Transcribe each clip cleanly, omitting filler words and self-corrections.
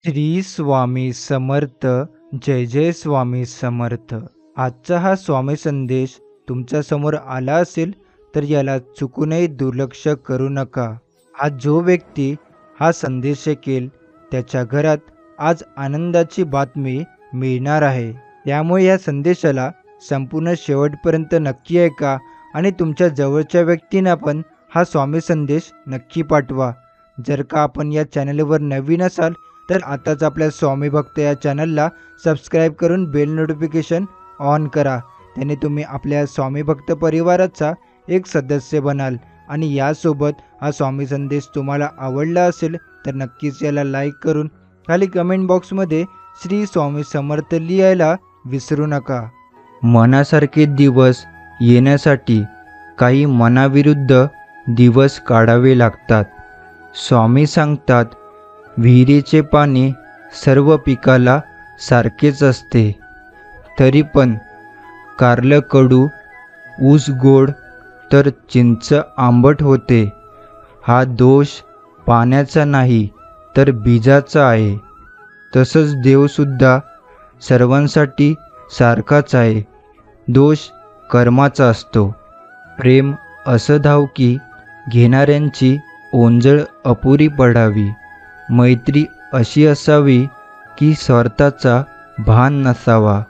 श्री स्वामी समर्थ. जय जय स्वामी समर्थ. आजचा हा स्वामी संदेश तुमच्या समोर आला असेल तर याला चुकूनही दुर्लक्ष करू नका. आज जो व्यक्ती हा संदेश ऐकेल त्याच्या घरात आज आनंदाची बातमी मिळणार आहे. त्यामुळे या संदेशाला संपूर्ण शेवटपर्यंत नक्की ऐका आणि तुमच्या जवळच्या व्यक्तींना पण हा स्वामी संदेश नक्की पाठवा. जर का आपण या चॅनलवर नवीन असाल तर आताच आपल्या स्वामी भक्त या चॅनलला सबस्क्राईब करून बेल नोटिफिकेशन ऑन करा. त्याने तुम्ही आपल्या स्वामी भक्त परिवाराचा एक सदस्य बनाल. आणि यासोबत हा स्वामी संदेश तुम्हाला आवडला असेल तर नक्कीच याला लाईक करून खाली कमेंट बॉक्समध्ये श्री स्वामी समर्थ लिहायला विसरू नका. मनासारखे दिवस येण्यासाठी काही मनाविरुद्ध दिवस काढावे लागतात. स्वामी सांगतात, विहिरीचे पाणी सर्व पिकाला सारखेच असते, तरी पण कारलं कडू, ऊस गोड तर चिंच आंबट होते. हा दोष पाण्याचा नाही तर बीजाचा आहे. तसंच देवसुद्धा सर्वांसाठी सारखाच आहे, दोष कर्माचा असतो. प्रेम असं धाव की घेणाऱ्यांची ओंजळ अपुरी पडावी. मैत्री अशी असावी की स्वार्थाचा भान नसावा.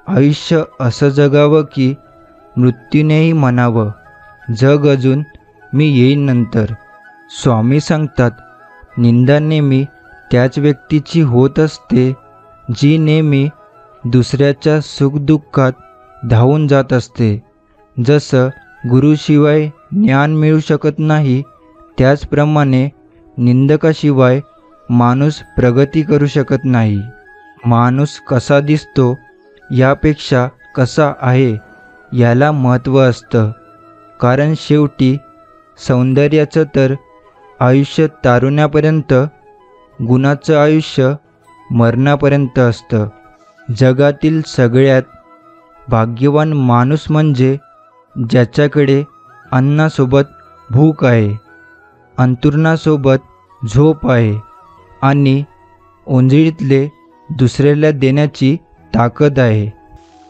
आयुष्य असं जगावं की मृत्यूनेही म्हणावं, जग अजून मी येईन नंतर. स्वामी सांगतात, निंदा नेहमी त्याच व्यक्तीची होत असते जी नेहमी दुसऱ्याच्या सुखदुःखात धावून जात असते. जसं गुरुशिवाय ज्ञान मिळू शकत नाही, त्याचप्रमाणे निंदकाशिवाय माणूस प्रगती करू शकत नाही. माणूस कसा दिसतो यापेक्षा कसा आहे याला महत्त्व असतं. कारण शेवटी सौंदर्याचं तर आयुष्य तारुण्यापर्यंत, गुणाचं आयुष्य मरणापर्यंत असतं. जगातील सगळ्यात भाग्यवान माणूस म्हणजे ज्याच्याकडे अन्नासोबत भूक आहे, अंथरुणासोबत झोप आहे आणि ओंजळीतले दुसऱ्याला देण्याची ताकद आहे.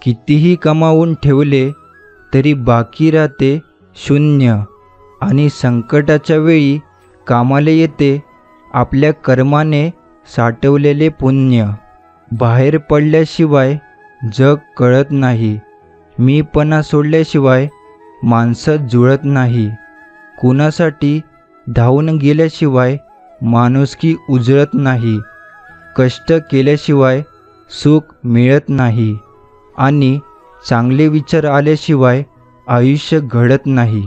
कितीही कमावून ठेवले तरी बाकी राहते शून्य. आणि संकटाच्या वेळी कामाला येते आपल्या कर्माने साठवलेले पुण्य. बाहेर पडल्याशिवाय जग कळत नाही, मीपणा सोडल्याशिवाय माणसं जुळत नाही. कुणासाठी धावून गेल्याशिवाय माणुसकी उजळत नाही. कष्ट केल्याशिवाय सुख मिळत नाही आणि चांगले विचार आल्याशिवाय आयुष्य घडत नाही.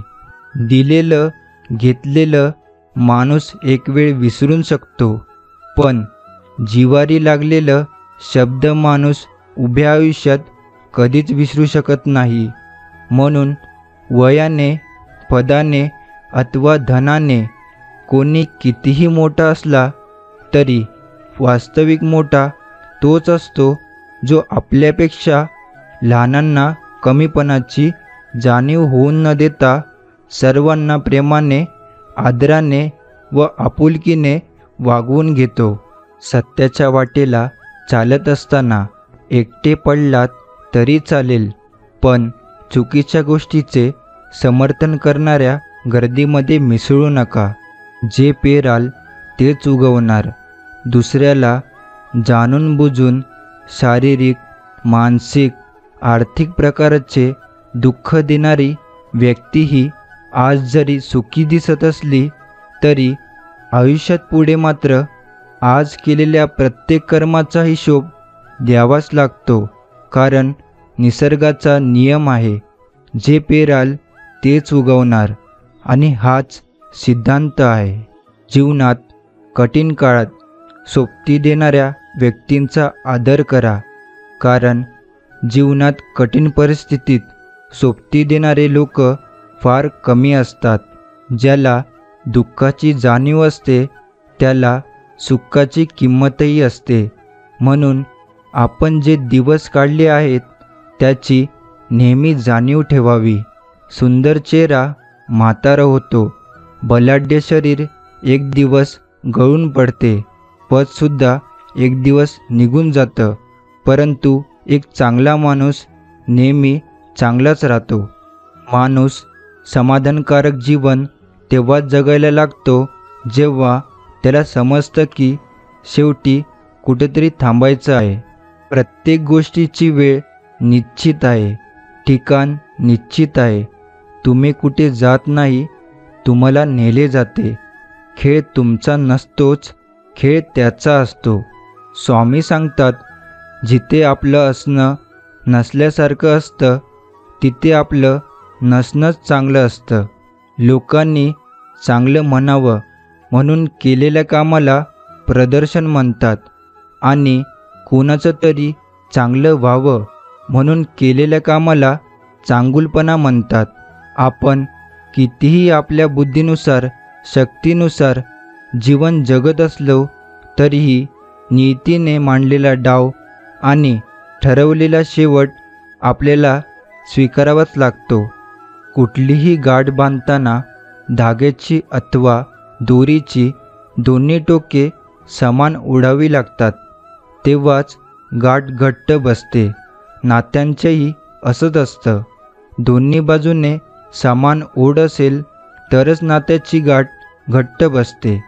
दिलेलं घेतलेलं माणूस एक वेळ विसरून शकतो, पण जिवारी लागलेलं शब्द माणूस उभ्या आयुष्यात कधीच विसरू शकत नाही. म्हणून वयाने, पदाने अथवा धनाने कोणी कितीही मोठा असला तरी वास्तविक मोठा तोच असतो जो आपल्यापेक्षा लहानांना कमीपणाची जाणीव होऊन न देता सर्वांना प्रेमाने, आदराने व आपुलकीने वागवून घेतो. सत्याच्या वाटेला चालत असताना एकटे पडलात तरी चालेल, पण चुकीच्या गोष्टीचे समर्थन करणाऱ्या गर्दीमध्ये मिसळू नका. जे पेराल तेच उगवणार. दुसऱ्याला जाणून बुजून शारीरिक, मानसिक, आर्थिक प्रकारचे दुःख देणारी व्यक्तीही आज जरी सुखी दिसत असली तरी आयुष्यात पुढे मात्र आज केलेल्या प्रत्येक कर्माचा हिशोब द्यावाच लागतो. कारण निसर्गाचा नियम आहे, जे पेराल तेच उगवणार आणि हाच सिद्धांत आहे. जीवनात कठीण काळात सोबती देणाऱ्या व्यक्तींचा आदर करा. कारण जीवनात कठीण परिस्थितीत सोबती देणारे लोक फार कमी असतात. ज्याला दुःखाची जाणीव असते त्याला सुखाची किंमतही असते. म्हणून आपण जे दिवस काढले आहेत त्याची नेहमी जाणीव ठेवावी. सुंदर चेहरा म्हातारा होतो, बलाढ्य शरीर एक दिवस गळून पडते, पदसुद्धा एक दिवस निघून जातं, परंतु एक चांगला माणूस नेहमी चांगलाच राहतो. माणूस समाधानकारक जीवन तेव्हा जगायला लागतो जेव्हा त्याला समजतं की शेवटी कुठेतरी थांबायचं आहे. प्रत्येक गोष्टीची वेळ निश्चित आहे, ठिकाण निश्चित आहे. तुम्ही कुठे जात नाही, तुम्हाला नेले जाते. खेळ तुमचा नसतोच, खेळ त्याचा असतो. स्वामी सांगतात, जिथे आपलं असणं नसल्यासारखं असतं तिथे आपलं नसणंच चांगलं असतं. लोकांनी चांगलं म्हणावं म्हणून केलेल्या कामाला प्रदर्शन म्हणतात आणि कोणाचं तरी चांगलं व्हावं म्हणून केलेल्या कामाला चांगुलपणा म्हणतात. आपण कितीही आपल्या बुद्धीनुसार शक्तीनुसार जीवन जगत असलो तरीही नियतीने मांडलेला डाव आणि ठरवलेला शेवट आपल्याला स्वीकारावाच लागतो. कुठलीही गाठ बांधताना धाग्याची अथवा दोरीची दोन्ही टोके समान ओढावी लागतात, तेव्हाच गाठ घट्ट बसते. नात्यांचेही असंच असतं. दोन्ही बाजूने समान ओढ असेल तरच नात्याची गाठ घट्ट बसते.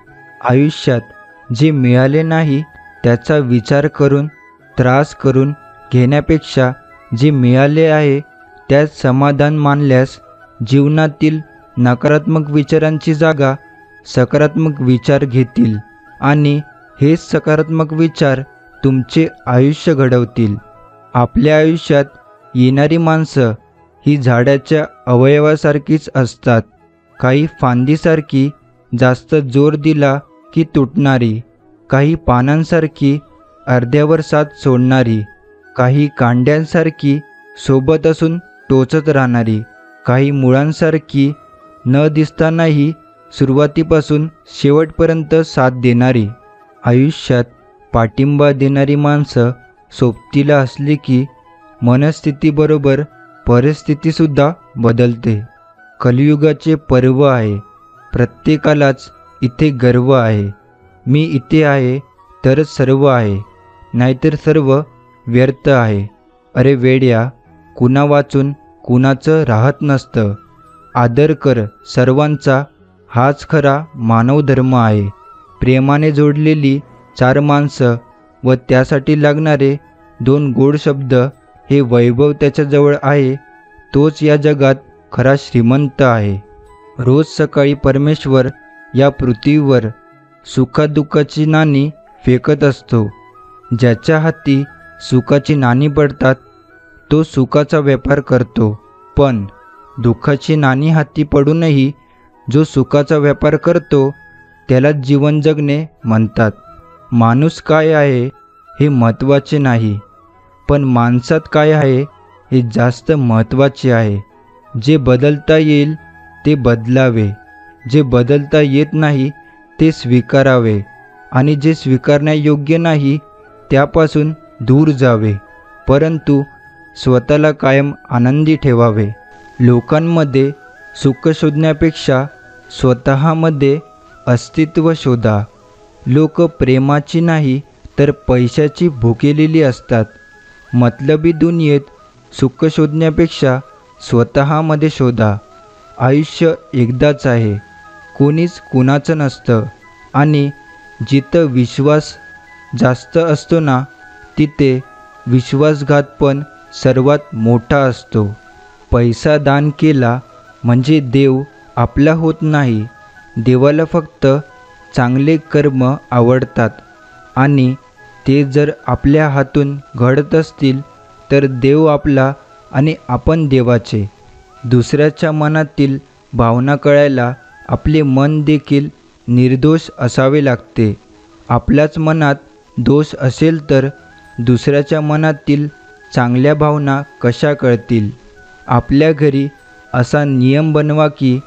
आयुष्यात जे मिळाले नाही त्याचा विचार करून त्रास करून घेण्यापेक्षा जे मिळाले आहे त्यात समाधान मानल्यास जीवनातील नकारात्मक विचारांची जागा सकारात्मक विचार घेतील आणि हेच सकारात्मक विचार तुमचे आयुष्य घडवतील. आपल्या आयुष्यात येणारी माणसं ही झाडाच्या अवयवासारखीच असतात. काही फांदीसारखी जास्त जोर दिला की तुटणारी, काही पानांसारखी अर्ध्यावर साथ सोडणारी, काही कांड्यांसारखी सोबत असून टोचत राहणारी, काही मुळांसारखी न दिसतानाही सुरुवातीपासून शेवटपर्यंत साथ देणारी. आयुष्यात पाठिंबा देणारी माणसं सोबतीला असली की मनस्थितीबरोबर परिस्थितीसुद्धा बदलते. कलियुगाचे पर्व आहे. प्रत्येकालाच इथे गर्व आहे. मी इथे आहे तरच सर्व आहे, नाहीतर सर्व व्यर्थ आहे. अरे वेड्या, कुणा वाचून कुणाचं राहत नसतं. आदर कर सर्वांचा, हाच खरा मानवधर्म आहे. प्रेमाने जोडलेली 4 माणसं व त्यासाठी लागणारे 2 गोड शब्द हे वैभव त्याच्याजवळ आहे, तोच या जगात खरा श्रीमंत आहे. रोज सकाळी परमेश्वर या पृथ्वीवर सुखादुःखाची नाणी फेकत असतो. ज्याच्या हाती सुखाची नाणी पडतात तो सुखाचा व्यापार करतो, पण दुःखाची नाणी हाती पडूनही जो सुखाचा व्यापार करतो त्याला जीवन जगणे म्हणतात. माणूस काय आहे हे महत्त्वाचे नाही, पण माणसात काय आहे हे जास्त महत्त्वाचे आहे. जे बदलता येईल ते बदलावे, जे बदलता येत नाही ते स्वीकारावे आणि जे स्वीकारण्यायोग्य नाही त्यापासून दूर जावे, परंतु स्वतःला कायम आनंदी ठेवावे. लोकांमध्ये सुख शोधण्यापेक्षा स्वतःमध्ये अस्तित्व शोधा. लोक प्रेमाची नाही तर पैशाची भुकेलेली असतात. मतलबी दुनियेत सुख शोधण्यापेक्षा स्वतःमध्ये शोधा. आयुष्य एकदाच आहे, कोणीच कुणाचं नसतं आणि जिथं विश्वास जास्त असतो ना तिथे विश्वासघात पण सर्वात मोठा असतो. पैसा दान केला म्हणजे देव आपला होत नाही. देवाला फक्त चांगले कर्म आवडतात आणि ते जर आपल्या हातून घडत असतील तर देव आपला आणि आपण देवाचे. दुसऱ्याच्या मनातील भावना कळायला आपले मन देखील निर्दोष असावे लागते. आपल्याच मनात दोष असेल तर दुसऱ्याच्या मनातील चांगल्या भावना कशा कळतील. आपल्या घरी असा नियम बनवा की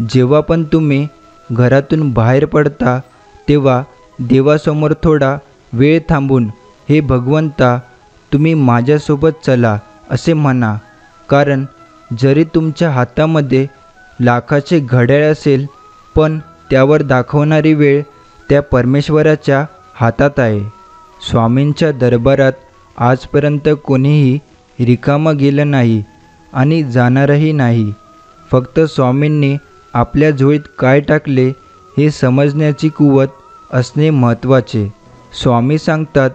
जेव्हा पण तुम्ही घरातून बाहेर पडता तेव्हा देवासमोर थोडा वेळ थांबून हे भगवंता तुम्ही माझ्यासोबत चला असे म्हणा. कारण जरी तुमच्या हातामध्ये लाखाचे घड्याळ असेल पण त्यावर दाखवणारी वेळ त्या परमेश्वराच्या हातात आहे. स्वामींच्या दरबारात आजपर्यंत कोणीही रिकामं गेलं नाही आणि जाणारही नाही. फक्त स्वामींनी आपल्या झोळीत काय टाकले हे समजण्याची कुवत असणे महत्त्वाचे. स्वामी सांगतात,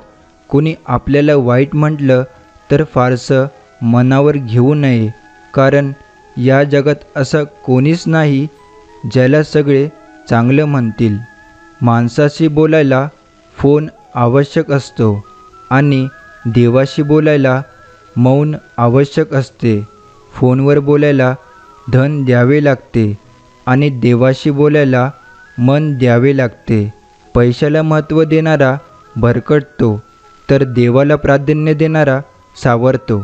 कोणी आपल्याला वाईट म्हटलं तर फारसं मनावर घेऊ नये, कारण या जगात असं कोणीच नाही ज्याला सगळे चांगलं म्हणतील. माणसाशी बोलायला फोन आवश्यक असतो आणि देवाशी बोलायला मौन आवश्यक असते. फोनवर बोलायला धन द्यावे लागते आणि देवाशी बोलायला मन द्यावे लागते. पैशाला महत्त्व देणारा भरकटतो तर देवाला प्राधान्य देणारा सावरतो.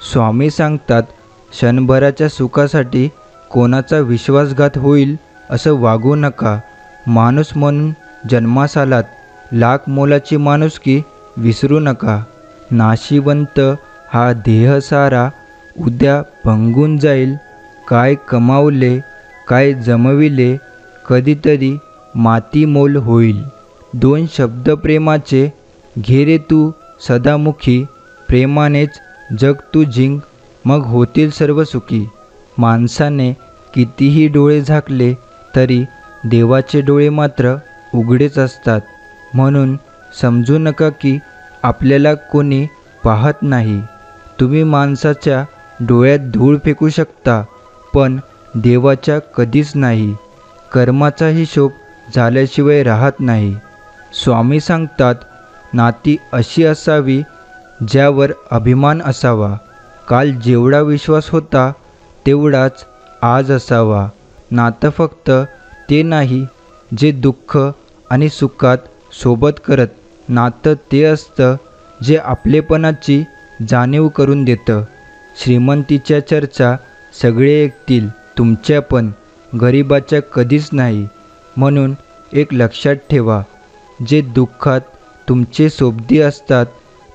स्वामी सांगतात, क्षणभराच्या सुखासाठी कोणाचा विश्वासघात होईल असं वागू नका. माणूस म्हणून जन्मास आलात, लाख मोलाची माणुसकी विसरू नका. नाशिवंत हा देह सारा उद्या भंगून जाईल. काय कमावले काय जमविले कधीतरी मातीमोल होईल. 2 शब्द प्रेमाचे घे रे तू सदामुखी, प्रेमानेच जग तू जिंक, मग होतील सर्व सुखी. माणसाने कितीही डोळे झाकले तरी देवाचे डोळे मात्र उघडेच असतात. म्हणून समजू नका की आपल्याला कोणी पाहत नाही. तुम्ही माणसाच्या डोळ्यात धूळ फेकू शकता, पण देवाच्या कधीच नाही. कर्माचा हिशोब झाल्याशिवाय राहत नाही. स्वामी सांगतात, नाती अशी असावी ज्यावर अभिमान असावा. काल जेवढा विश्वास होता तेवढाच आज असावा. नातं फक्त ते नाही जे दुःख आणि सुखात सोबत करत. नातं ते असतं जे आपलेपणाची जाणीव करून देतं. श्रीमंतीच्या चर्चा सगळे ऐकतील, तुमच्या पण गरिबाच्या कधीच नाही. म्हणून एक लक्षात ठेवा, जे दुःखात तुमचे सोबती असतात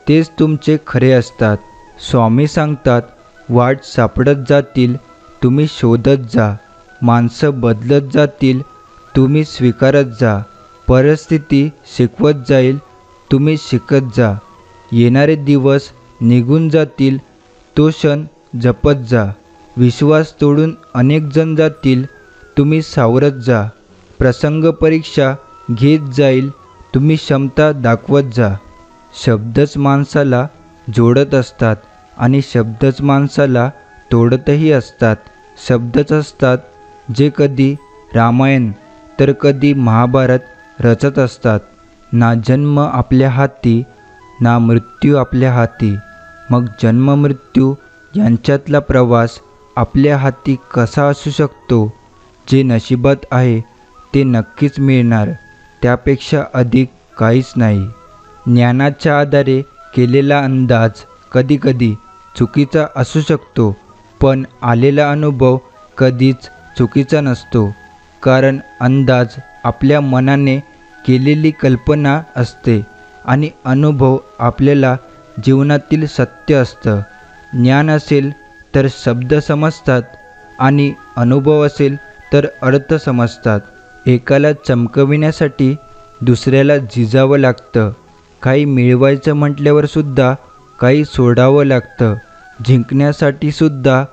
तेच तुमचे खरे असतात. स्वामी सांगतात, वाट सापडत जातील, तुम्ही शोधत जा. माणसं बदलत जातील, तुम्ही स्वीकारत जा. परिस्थिती शिकवत जाईल, तुम्ही शिकत जा. येणारे दिवस निघून जातील, तो क्षण जपत जा. विश्वास तोडून अनेक जण जातील, तुम्ही सावरत जा. प्रसंग परीक्षा घेत जाईल, तुम्ही क्षमता दाखवत जा. शब्दच माणसाला जोडत असतात आणि शब्दच माणसाला तोडतही असतात. शब्दच असतात जे कधी रामायण तर कधी महाभारत रचत असतात. ना जन्म आपल्या हाती ना मृत्यू आपल्या हाती, मग जन्म मृत्यू यांच्यातला प्रवास आपल्या हाती कसा असू शकतो? जे नशिबात आहे ते नक्कीच मिळणार, त्यापेक्षा अधिक काहीच नाही. ज्ञानाच्या आधारे केलेला अंदाज कधीकधी चुकीचा असू शकतो, पण आलेला अनुभव कधीच चुकीचा नसतो. कारण अंदाज आपल्या मनाने केलेली कल्पना असते आणि अनुभव आपल्याला जीवनातील सत्य असतं. ज्ञान असेल तर शब्द समजतात आणि अनुभव असेल तर अर्थ समजतात. एकाला चमकविण्यासाठी दुसऱ्याला झिजावं लागतं. काही मिळवायचं म्हटल्यावर सुद्धा काही सोडावं लागतं. जिंकण्यासाठी सुद्धा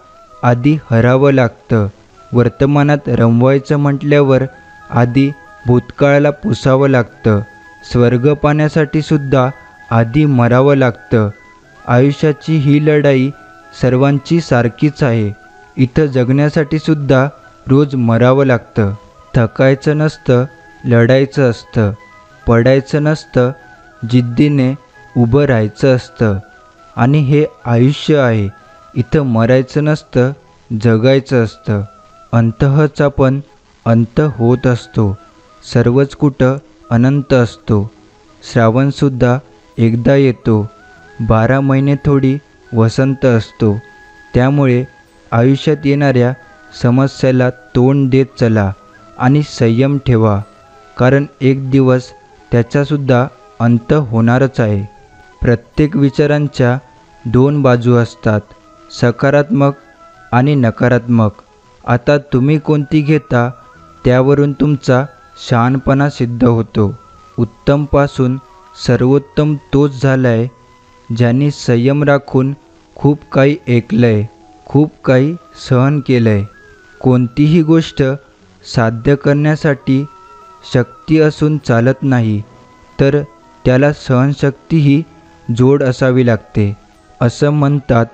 आधी हरावं लागतं. वर्तमानात रमवायचं म्हटल्यावर आधी भूतकाळाला पुसावं लागतं. स्वर्ग पाण्यासाठी सुद्धा आधी मरावं लागतं. आयुष्याची ही लढाई सर्वांची सारखीच आहे. इथं जगण्यासाठी सुद्धा रोज मरावं लागतं. थकायचं नसतं, लढायचं असतं. पडायचं नसतं, जिद्दीने उभं राहायचं असतं. आणि हे आयुष्य आहे. इथं मरायचं नसतं, जगायचं असतं. अंतःचा पण अंत होत असतो. सर्वच कुठं अनंत असतो. श्रावणसुद्धा एकदा येतो. 12 महिने थोडी वसंत असतो. त्यामुळे आयुष्यात येणाऱ्या समस्याला तोंड देत चला आणि संयम ठेवा, कारण एक दिवस त्याचासुद्धा अंत होणारच आहे. प्रत्येक विचारांच्या 2 बाजू असतात, सकारात्मक आणि नकारात्मक. आता तुम्ही कोणती घेता त्यावरून तुमचा शहाणपणा सिद्ध होतो. उत्तमपासून सर्वोत्तम तोच झालाय ज्यांनी संयम राखून खूप काही ऐकलंय, खूप काही सहन केलंय. कोणतीही गोष्ट साध्य करण्यासाठी शक्ती असून चालत नाही, तर त्याला सहनशक्तीही जोड असावी लागते. असं म्हणतात,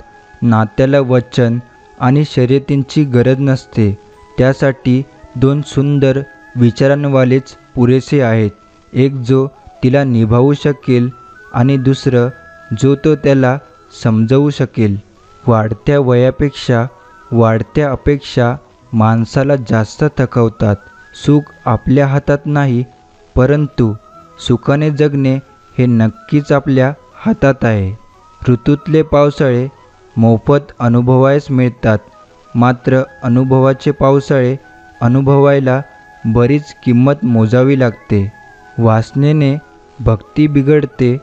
नात्याला वचन आणि शर्यतींची गरज नसते, त्यासाठी 2 सुंदर विचारांवालेच पुरेसे आहेत. एक जो तिला निभावू शकेल आणि दुसरं जो तो त्याला समजवू शकेल. वाढत्या वयापेक्षा वाढत्या अपेक्षा माणसाला जास्त थकवतात. सुख आपल्या हातात नाही, परंतु सुखाने जगणे हे नक्कीच आपल्या हातात आहे. ऋतूतले पावसाळे मोफत अनुभवायस मिळतात, मात्र अनुभवाचे पावसाळे अनुभवायला बरीच किंमत मोजावी लागते. वासनेने भक्ती बिघडते,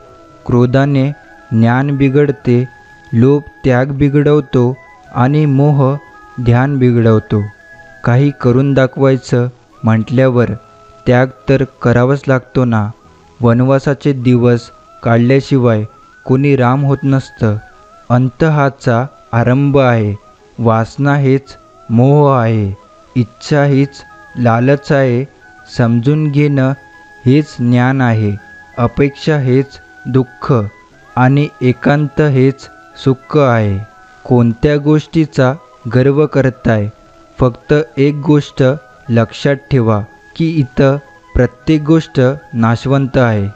क्रोधाने ज्ञान बिघडते, लोभ त्याग बिघडवतो आणि मोह ध्यान बिघडवतो. काही करून दाखवायचं म्हटल्यावर त्याग तर करावाच लागतो ना. वनवासाचे दिवस काढल्याशिवाय कोणी राम होत नसतं. अंत हाचा आरंभ आहे. वासना हेच मोह आहे, इच्छा हीच लालच आहे, समजून घेणं हेच ज्ञान आहे, अपेक्षा हेच दुःख आणि एकांत हेच सुख आहे. कोणत्या गोष्टीचा गर्व करताय? फक्त एक गोष्ट लक्षात ठेवा की इथं प्रत्येक गोष्ट नाशवंत आहे.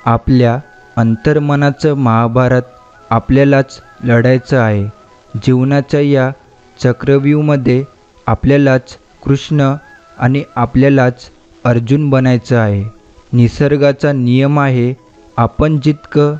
आपल्या अंतर्मनाचं महाभारत आपल्यालाच लढायचं आहे. जीवनाच्या या चक्रव्यूहामध्ये आपल्यालाच कृष्ण आणि आपल्यालाच अर्जुन बनायचं आहे. निसर्गाचा नियम आहे, आपण जितकं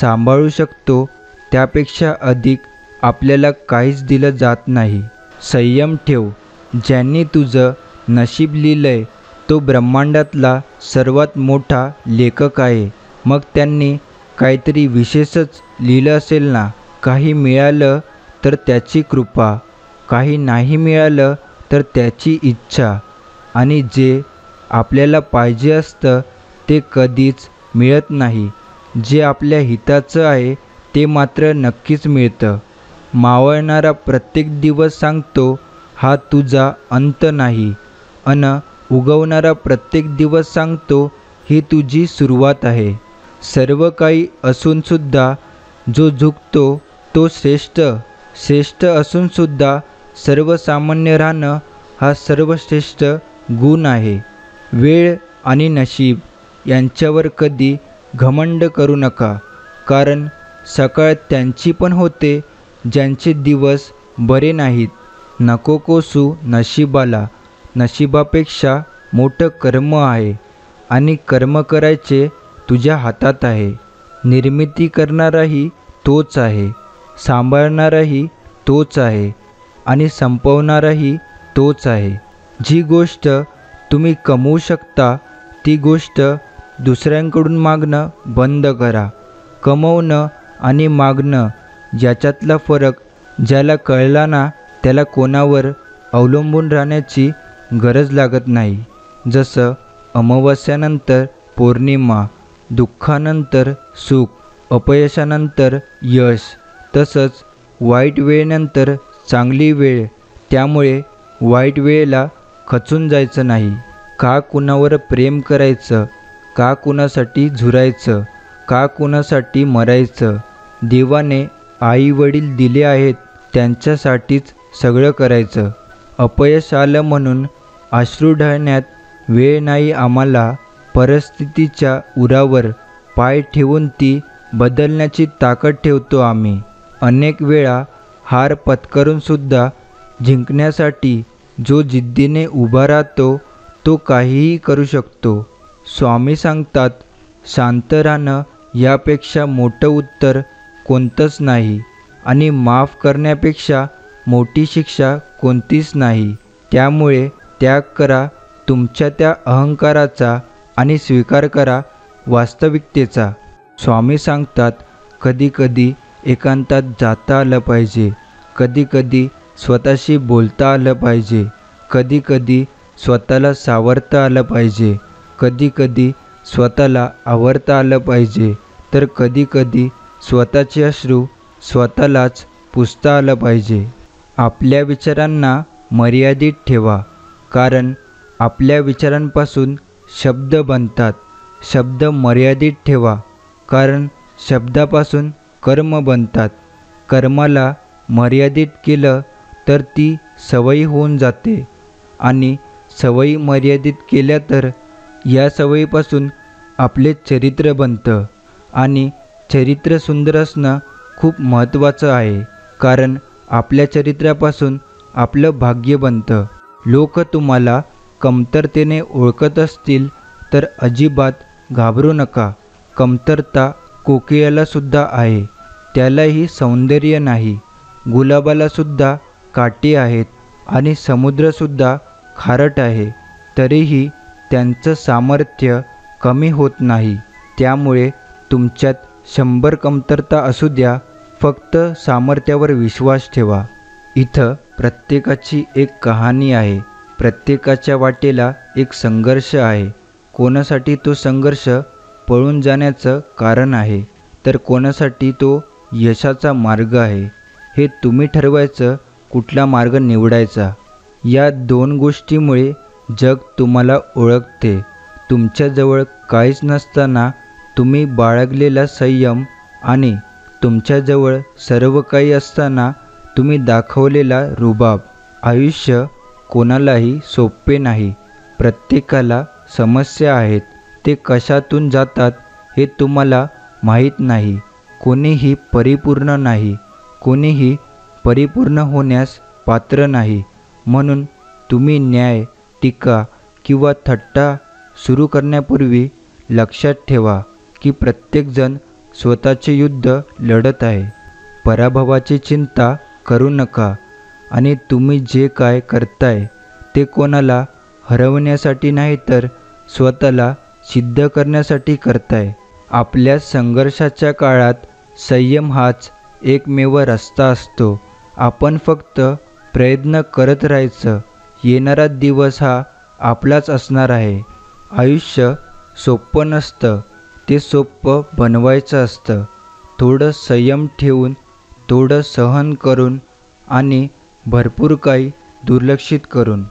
सांभाळू शकतो त्यापेक्षा अधिक आपल्याला काहीच दिलं जात नाही. संयम ठेव. ज्यांनी तुझं नशीब लिहिलंय तो ब्रह्मांडातला सर्वात मोठा लेखक आहे. मग त्यांनी काहीतरी विशेषच लिहिलं असेल ना. काही मिळालं तर त्याची कृपा, काही नाही मिळालं तर त्याची इच्छा. आणि जे आपल्याला पाहिजे असतं ते कधीच मिळत नाही. जे आपल्या हिताचं आहे ते मात्र नक्कीच मिळतं. मावळणारा प्रत्येक दिवस सांगतो हा तुझा अंत नाही, अन उगवणारा प्रत्येक दिवस सांगतो ही तुझी सुरुवात आहे. सर्व काही असूनसुद्धा जो झुकतो तो श्रेष्ठ, श्रेष्ठ असूनसुद्धा सर्वसामान्य राहणं हा सर्वश्रेष्ठ गुण आहे. वेळ आणि नशीब यांच्यावर कधी घमंड करू नका, कारण सकाळ त्यांची पण होते ज्यांचे दिवस बरे नाहीत. नको कोसू नशिबाला, नशिबापेक्षा मोठं कर्म आहे आणि कर्म करायचे तुझ्या हातात आहे. निर्मिती करणाराही तोच आहे, सांभाळणाराही तोच आहे आणि संपवणाराही तोच आहे. जी गोष्ट तुम्ही कमवू शकता ती गोष्ट दुसऱ्यांकडून मागणं बंद करा. कमवणं आणि मागणं याच्यातला फरक ज्याला कळला ना त्याला कोणावर अवलंबून राहण्याची गरज लागत नाही. जसं अमावस्यानंतर पौर्णिमा, दुःखानंतर सुख, अपयशानंतर यश, तसंच वाईट वेळेनंतर चांगली वेळ. त्यामुळे वाईट वेळेला खचून जायचं नाही. का कुणावर प्रेम करायचं, का कुणासाठी झुरायचं, का कुणासाठी मरायचं. देवाने आई वडील दिले आहेत त्यांच्यासाठीच सगळं करायचं. अपयश आलं म्हणून अश्रू ढळण्यात वेळ नाही आम्हाला. परिस्थितीच्या उरावर पाय ठेवून ती बदलण्याची ताकद ठेवतो आम्ही. अनेक वेळा हार पत्करूनसुद्धा जिंकण्यासाठी जो जिद्दीने उभा राहतो तो काहीही करू शकतो. स्वामी सांगतात, शांत राहणं यापेक्षा मोठं उत्तर कोणतंच नाही आणि माफ करण्यापेक्षा मोठी शिक्षा कोणतीच नाही. त्यामुळे त्याग करा तुमच्या त्या अहंकाराचा आणि स्वीकार करा वास्तविकतेचा. स्वामी सांगतात, कधीकधी एकांतात जाता आलं पाहिजे, कधीकधी स्वतःशी बोलता आलं पाहिजे, कधीकधी स्वतःला सावरता आलं पाहिजे, कधीकधी स्वतःला आवरता आलं पाहिजे, तर कधीकधी स्वतःचे अश्रू स्वतःलाच पुसता आलं पाहिजे. आपल्या विचारांना मर्यादित ठेवा, कारण आपल्या विचारांपासून शब्द बनतात. शब्द मर्यादित ठेवा, कारण शब्दापासून कर्म बनतात. कर्माला मर्यादित केलं तर ती सवयी होऊन जाते, आणि सवयी मर्यादित केल्या तर या सवयीपासून आपले चरित्र बनतं. आणि चरित्र सुंदर असणं खूप महत्त्वाचं आहे, कारण आपल्या चरित्रापासून आपलं भाग्य बनतं. लोक तुम्हाला कमतरतेने ओळखत असतील तर अजिबात घाबरू नका. कमतरता कोकिळालासुद्धा आहे, त्यालाही सौंदर्य नाही. गुलाबालासुद्धा काटे आहेत आणि समुद्रसुद्धा खारट आहे, तरीही त्यांचं सामर्थ्य कमी होत नाही. त्यामुळे तुमच्यात 100 कमतरता असू द्या, फक्त सामर्थ्यावर विश्वास ठेवा. इथं प्रत्येकाची एक कहाणी आहे. प्रत्येकाच्या वाटेला एक संघर्ष आहे. कोणासाठी तो संघर्ष पळून जाण्याचं कारण आहे, तर कोणासाठी तो यशाचा मार्ग आहे. हे तुम्ही ठरवायचं कुठला मार्ग निवडायचा. या 2 गोष्टीमुळे जग तुम्हाला ओळखते. तुमच्याजवळ काहीच नसताना तुम्ही बाळगलेला संयम आणि तुमच्याजवळ सर्व काही असताना तुम्ही दाखवलेला रुबाब. आयुष्य कोणालाही सोपे नाही. प्रत्येकाला समस्या आहेत. ते कशातून जातात हे तुम्हाला माहीत नाही. कोणीही परिपूर्ण नाही. कोणीही परिपूर्ण होण्यास पात्र नाही. म्हणून तुम्ही न्याय, टीका किंवा थट्टा सुरू करण्यापूर्वी लक्षात ठेवा की प्रत्येकजण स्वतःचे युद्ध लढत आहे. पराभवाची चिंता करू नका, आणि तुम्ही जे काय करताय ते कोणाला हरवण्यासाठी नाही, तर स्वतःला सिद्ध करण्यासाठी करताय. आपल्या संघर्षाच्या काळात संयम हाच एकमेव रस्ता असतो. आपण फक्त प्रयत्न करत राहायचं. येणारा दिवस हा आपलाच असणार आहे. आयुष्य सोपं नसतं, ते सोपं बनवायचं असतं. थोडं संयम ठेवून, थोडं सहन करून आणि भरपूर काही दुर्लक्षित करून.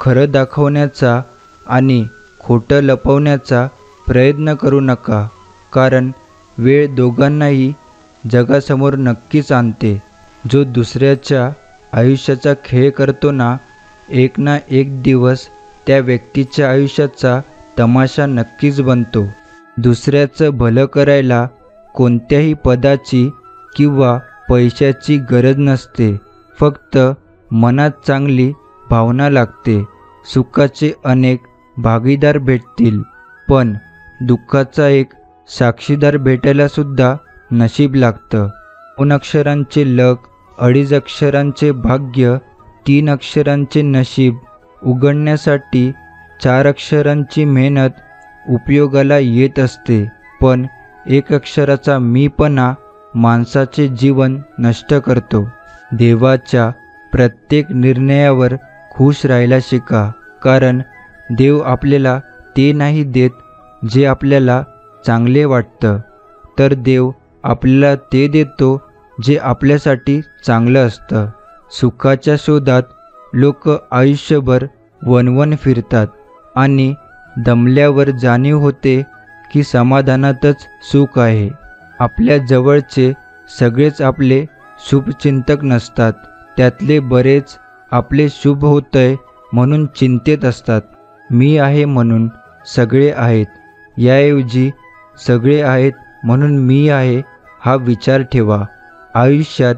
खरं दाखवण्याचा आणि खोटं लपवण्याचा प्रयत्न करू नका, कारण वेळ दोघांनाही जगासमोर नक्कीच आणते. जो दुसऱ्याच्या आयुष्याचा खेळ करतो ना एक दिवस त्या व्यक्तीच्या आयुष्याचा तमाशा नक्कीच बनतो. दुसऱ्याचं भलं करायला कोणत्याही पदाची किंवा पैशाची गरज नसते. फक्त मनात चांगली भावना लागते. सुखाचे अनेक भागीदार भेटतील, पण दुःखाचा एक साक्षीदार भेटायलासुद्धा नशीब लागतं. 2 अक्षरांचे लक, 2.5 अक्षरांचे भाग्य, 3 अक्षरांचे नशीब उघडण्यासाठी 4 अक्षरांची मेहनत उपयोगाला येत असते. पण 1 अक्षराचा मीपणा माणसाचे जीवन नष्ट करतो. देवाच्या प्रत्येक निर्णयावर खुश राहायला शिका, कारण देव आपल्याला ते नाही देत जे आपल्याला चांगले वाटतं, तर देव आपल्याला ते देतो जे आपल्यासाठी चांगलं असतं. सुखाच्या शोधात लोक आयुष्यभर वणवण फिरतात, आणि दमल्यावर जाणीव होते की समाधानातच सुख आहे. आपल्या जवळचे सगळेच आपले शुभचिंतक नसतात. त्यातले बरेच आपले शुभ होतंय म्हणून चिंतेत असतात. मी आहे म्हणून सगळे आहेत, याऐवजी सगळे आहेत म्हणून मी आहे हा विचार ठेवा. आयुष्यात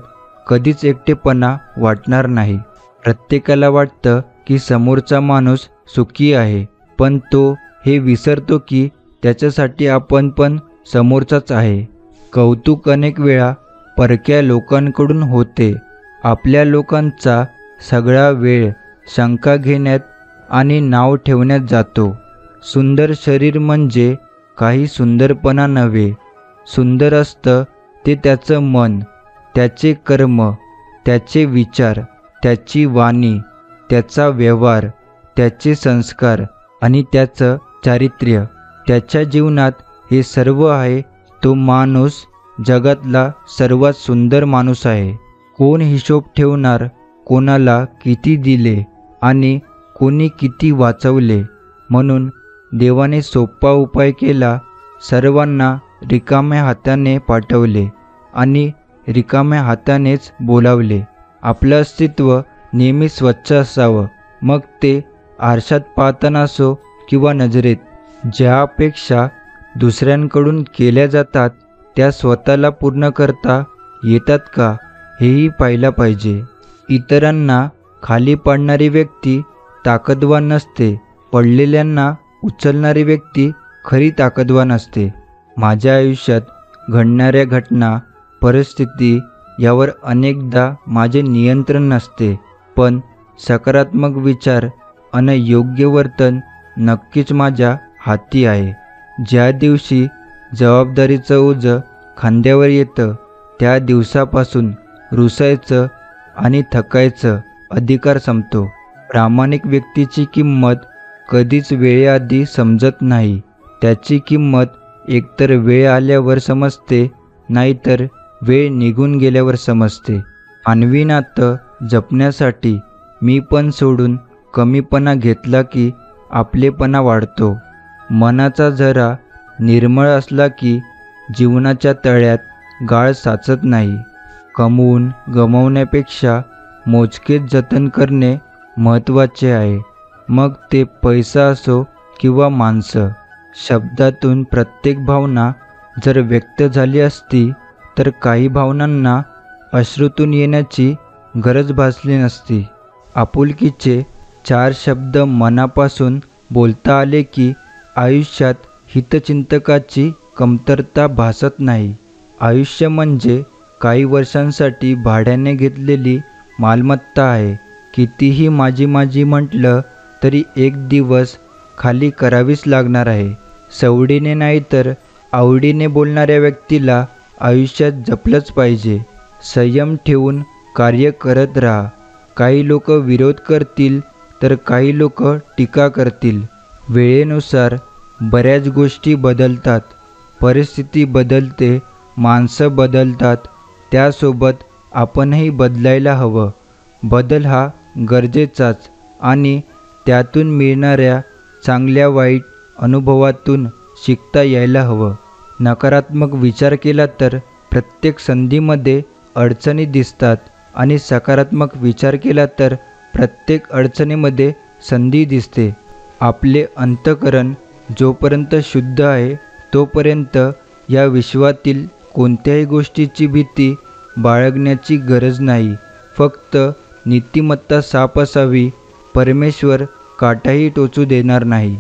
कधीच एकटेपणा वाटणार नाही. प्रत्येकाला वाटतं की समोरचा माणूस सुखी आहे, पण तो हे विसरतो की त्याच्यासाठी आपण पण समोरचाच आहे. कौतुक अनेक वेळा परक्या लोकांकडून होते. आपल्या लोकांचा सगळा वेळ शंका घेण्यात आणि नाव ठेवण्यात जातो. सुंदर शरीर म्हणजे काही सुंदरपणा नव्हे. सुंदर असतं ते त्याचं मन, त्याचे कर्म, त्याचे विचार, त्याची वाणी, त्याचा व्यवहार, त्याचे संस्कार आणि त्याचं चारित्र्य. त्याच्या जीवनात हे सर्व आहे. तो माणूस जगातला सर्वात सुंदर माणूस आहे. कोण हिशोब ठेवणार कोणाला किती दिले आणि कोणी किती वाचवले. म्हणून देवाने सोपा उपाय केला. सर्वांना रिकाम्या हाताने पाठवले आणि रिकाम्या हातानेच बोलावले. आपलं अस्तित्व नेहमी स्वच्छ असावं, मग ते आरशात पाहताना असो किंवा नजरेत. ज्या अपेक्षा दुसऱ्यांकडून केल्या जातात त्या स्वतःला पूर्ण करता येतात का हेही पाहिलं पाहिजे. इतरांना खाली पाडणारी व्यक्ती ताकदवान नसते, पडलेल्यांना उचलणारी व्यक्ती खरी ताकदवान असते. माझ्या आयुष्यात घडणाऱ्या घटना, परिस्थिती यावर अनेकदा माझे नियंत्रण नसते, पण सकारात्मक विचार आणि योग्य वर्तन नक्कीच माझ्या हाती आहे. ज्या दिवशी जबाबदारीचं ओझं खांद्यावर येतं त्या दिवसापासून रुसायचं आणि थकायचं अधिकार संपतो. प्रामाणिक व्यक्तीची किंमत कधीच वेळेआधी समजत नाही. त्याची किंमत एकतर वेळ आल्यावर समजते, नाहीतर वेळ निघून गेल्यावर समजते. मानवी नातं जपण्यासाठी मी पण सोडून कमीपणा घेतला की आपलेपणा वाढतो. मनाचा झरा निर्मळ असला की जीवनाच्या तळ्यात गाळ साचत नाही. कमवून गमावण्यापेक्षा मोजकेच जतन करणे महत्त्वाचे आहे. मग ते पैसा असो किंवा माणसं. शब्दातून प्रत्येक भावना जर व्यक्त झाली असती तर काही भावनांना अश्रूतून येण्याची गरज भासली नसती. आपुलकीचे 4 शब्द मनापासून बोलता आले की आयुष्यात हितचिंतकाची कमतरता भासत नाही. आयुष्य म्हणजे काही वर्षांसाठी भाड्याने घेतलेली मालमत्ता आहे. कितीही माझी माझी म्हटलं तरी एक दिवस खाली करावीच लागणार आहे. सवडीने नाही तर आवडीने बोलणाऱ्या व्यक्तीला आयुष्यात जपलंच पाहिजे. संयम ठेवून कार्य करत राहा. काही लोक विरोध करतील तर काही लोक टीका करतील. वेळेनुसार बऱ्याच गोष्टी बदलतात. परिस्थिती बदलते, माणसं बदलतात, त्यासोबत आपणही बदलायला हवं. बदल हा गरजेचाच आणि त्यातून मिळणाऱ्या चांगल्या वाईट अनुभवातून शिकता यायला हवं. नकारात्मक विचार केला तर प्रत्येक संधीमध्ये अडचणी दिसतात आणि सकारात्मक विचार केला तर प्रत्येक अडचणीमध्ये संधी दिसते. आपले अंतःकरण जोपर्यंत शुद्ध आहे तोपर्यंत या विश्वातील कोणत्याही गोष्टीची भीती बाळगण्याची गरज नाही. फक्त नीतिमत्ता साफ असावी. परमेश्वर काटाही टोचू देणार नाही.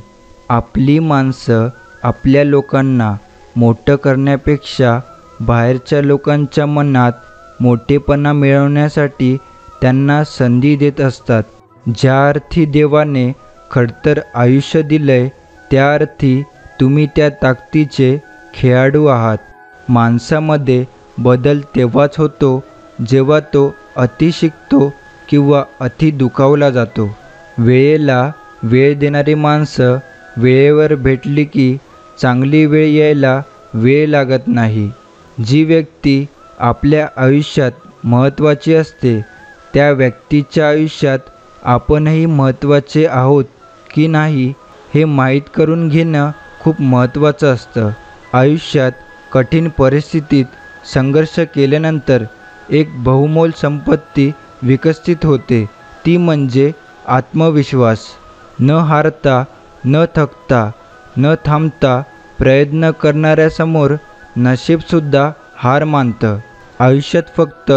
आपली माणसं आपल्या लोकांना मोठं करण्यापेक्षा बाहेरच्या लोकांच्या मनात मोठेपणा मिळवण्यासाठी त्यांना संधी देत असतात. ज्या अर्थी देवाने खडतर आयुष्य दिलंय त्या अर्थी तुम्ही त्या ताकदीचे खेळाडू आहात. माणसामध्ये बदल तेव्हाच होतो जेव्हा तो अति शिकतो किंवा अति दुखावला जातो. वेळेला वेळ देणारी माणसं वेळेवर भेटली की चांगली वेळ यायला वेळ लागत नाही. जी व्यक्ती आपल्या आयुष्यात महत्त्वाची असते त्या व्यक्तीच्या आयुष्यात आपणही महत्त्वाचे आहोत की नाही हे माहीत करून घेणं खूप महत्त्वाचं असतं. आयुष्यात कठीण परिस्थितीत संघर्ष केल्यानंतर एक बहुमोल संपत्ती विकसित होते, ती म्हणजे आत्मविश्वास. न हारता, न थकता, न थांबता प्रयत्न करणाऱ्यासमोर नशीबसुद्धा हार मानतं. आयुष्यात फक्त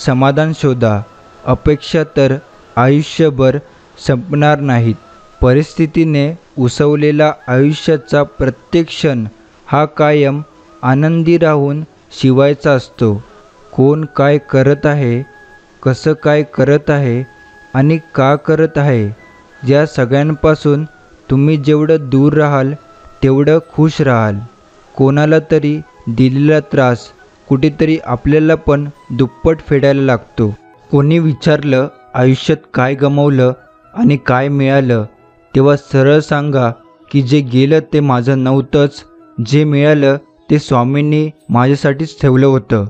समाधान शोधा. अपेक्षा तर आयुष्यभर संपणार नाहीत. परिस्थितीने उसवलेला आयुष्याचा प्रत्येक क्षण हा कायम आनंदी राहून शिवायचा असतो. कोण काय करत आहे, कसं काय करत आहे आणि का करत आहे या सगळ्यांपासून तुम्ही जेवढं दूर राहाल तेवढं खुश राहाल. कोणाला तरी दिलेला त्रास कुठेतरी आपल्याला पण दुप्पट फेडायला लागतो. कोणी विचारलं आयुष्यात काय गमावलं आणि काय मिळालं तेव्हा सरळ सांगा की जे गेलं ते माझं नव्हतंच, जे मिळालं ते स्वामींनी माझ्यासाठीच ठेवलं होतं.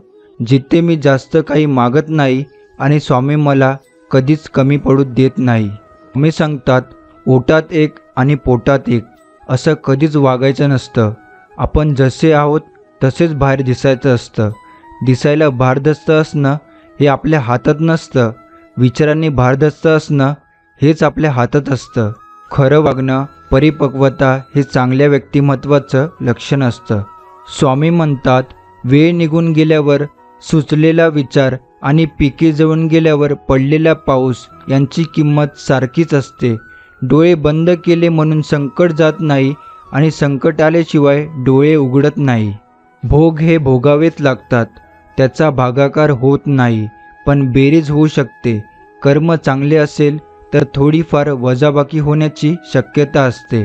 जिथे मी जास्त काही मागत नाही आणि स्वामी मला कधीच कमी पडू देत नाही. स्वामी सांगतात, ओटात एक आणि पोटात एक असं कधीच वागायचं नसतं. आपण जसे आहोत तसेच बाहेर दिसायचं असतं. दिसायला भारदस्त असणं हे आपल्या हातात नसतं, विचारांनी भारदस्त असणं हेच आपल्या हातात असतं. खरं वागणं, परिपक्वता हे चांगल्या व्यक्तिमत्वाचं लक्षण असतं. स्वामी म्हणतात, वेळ निघून गेल्यावर सुचलेला विचार आणि पिके जळून गेल्यावर पडलेला पाऊस यांची किंमत सारखीच असते. डोळे बंद केले म्हणून संकट जात नाही आणि संकट आल्याशिवाय डोळे उघडत नाही. भोग हे भोगावेच लागतात, त्याचा भागाकार होत नाही, पण बेरीज होऊ शकते. कर्म चांगले असेल तर थोडीफार वजाबाकी होण्याची शक्यता असते.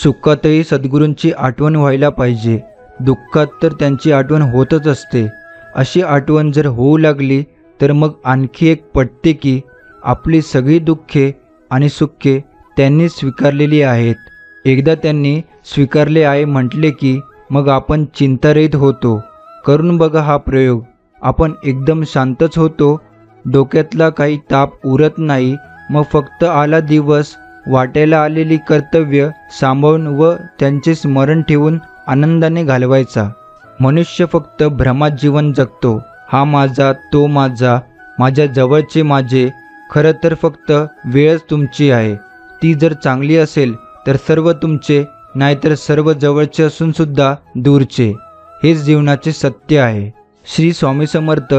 सुखातही सद्गुरूंची आठवण व्हायला पाहिजे, दुःखात तर त्यांची आठवण होतच असते. अशी आठवण जर होऊ लागली तर मग आणखी एक पटते की आपली सगळी दुःखे आणि सुखे त्यांनी स्वीकारलेली आहेत. एकदा त्यांनी स्वीकारले आहे म्हटले की मग आपण चिंतारहित होतो. करून बघा हा प्रयोग. आपण एकदम शांतच होतो, डोक्यातला काही ताप उरत नाही. मग फक्त आला दिवस, वाट्याला आलेली कर्तव्य सांभाळून व त्यांचे स्मरण ठेवून आनंदाने घालवायचा. मनुष्य फक्त भ्रमात जीवन जगतो. हा माझा, तो माझा, माझ्या जवळचे माझे. खरं तर फक्त वेळच तुमची आहे. ती जर चांगली असेल तर सर्व तुमचे, नाहीतर सर्व जवळचे असूनसुद्धा दूरचे. हेच जीवनाचे सत्य आहे. श्री स्वामी समर्थ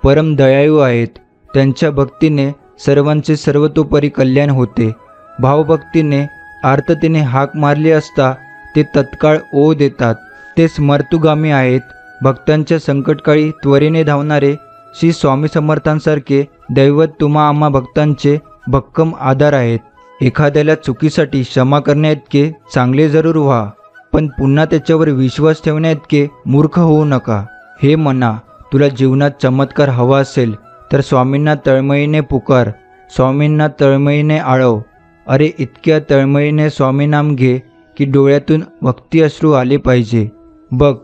परम दयाळू आहेत. त्यांच्या भक्तीने सर्वांचे सर्वतोपरी कल्याण होते. भावभक्तीने, आर्ततेने हाक मारली असता ते तत्काळ ओढ देतात. ते स्मर्तुगामी आहेत. भक्तांच्या संकटकाळी त्वरेने धावणारे श्री स्वामी समर्थांसारखे दैवत तुम्हा आम्हा भक्तांचे भक्कम आधार आहेत. एखाद्याला चुकीसाठी क्षमा करण्याइतके चांगले जरूर व्हा, पण पुन्हा त्याच्यावर विश्वास ठेवण्याइतके मूर्ख होऊ नका. हे मना, तुला जीवनात चमत्कार हवा असेल तर स्वामींना तळमळीने पुकार, स्वामींना तळमळीने आळव. अरे इतक्या तळमळीने स्वामीनाम घे की डोळ्यातून भक्ती अश्रू आले पाहिजे. बघ,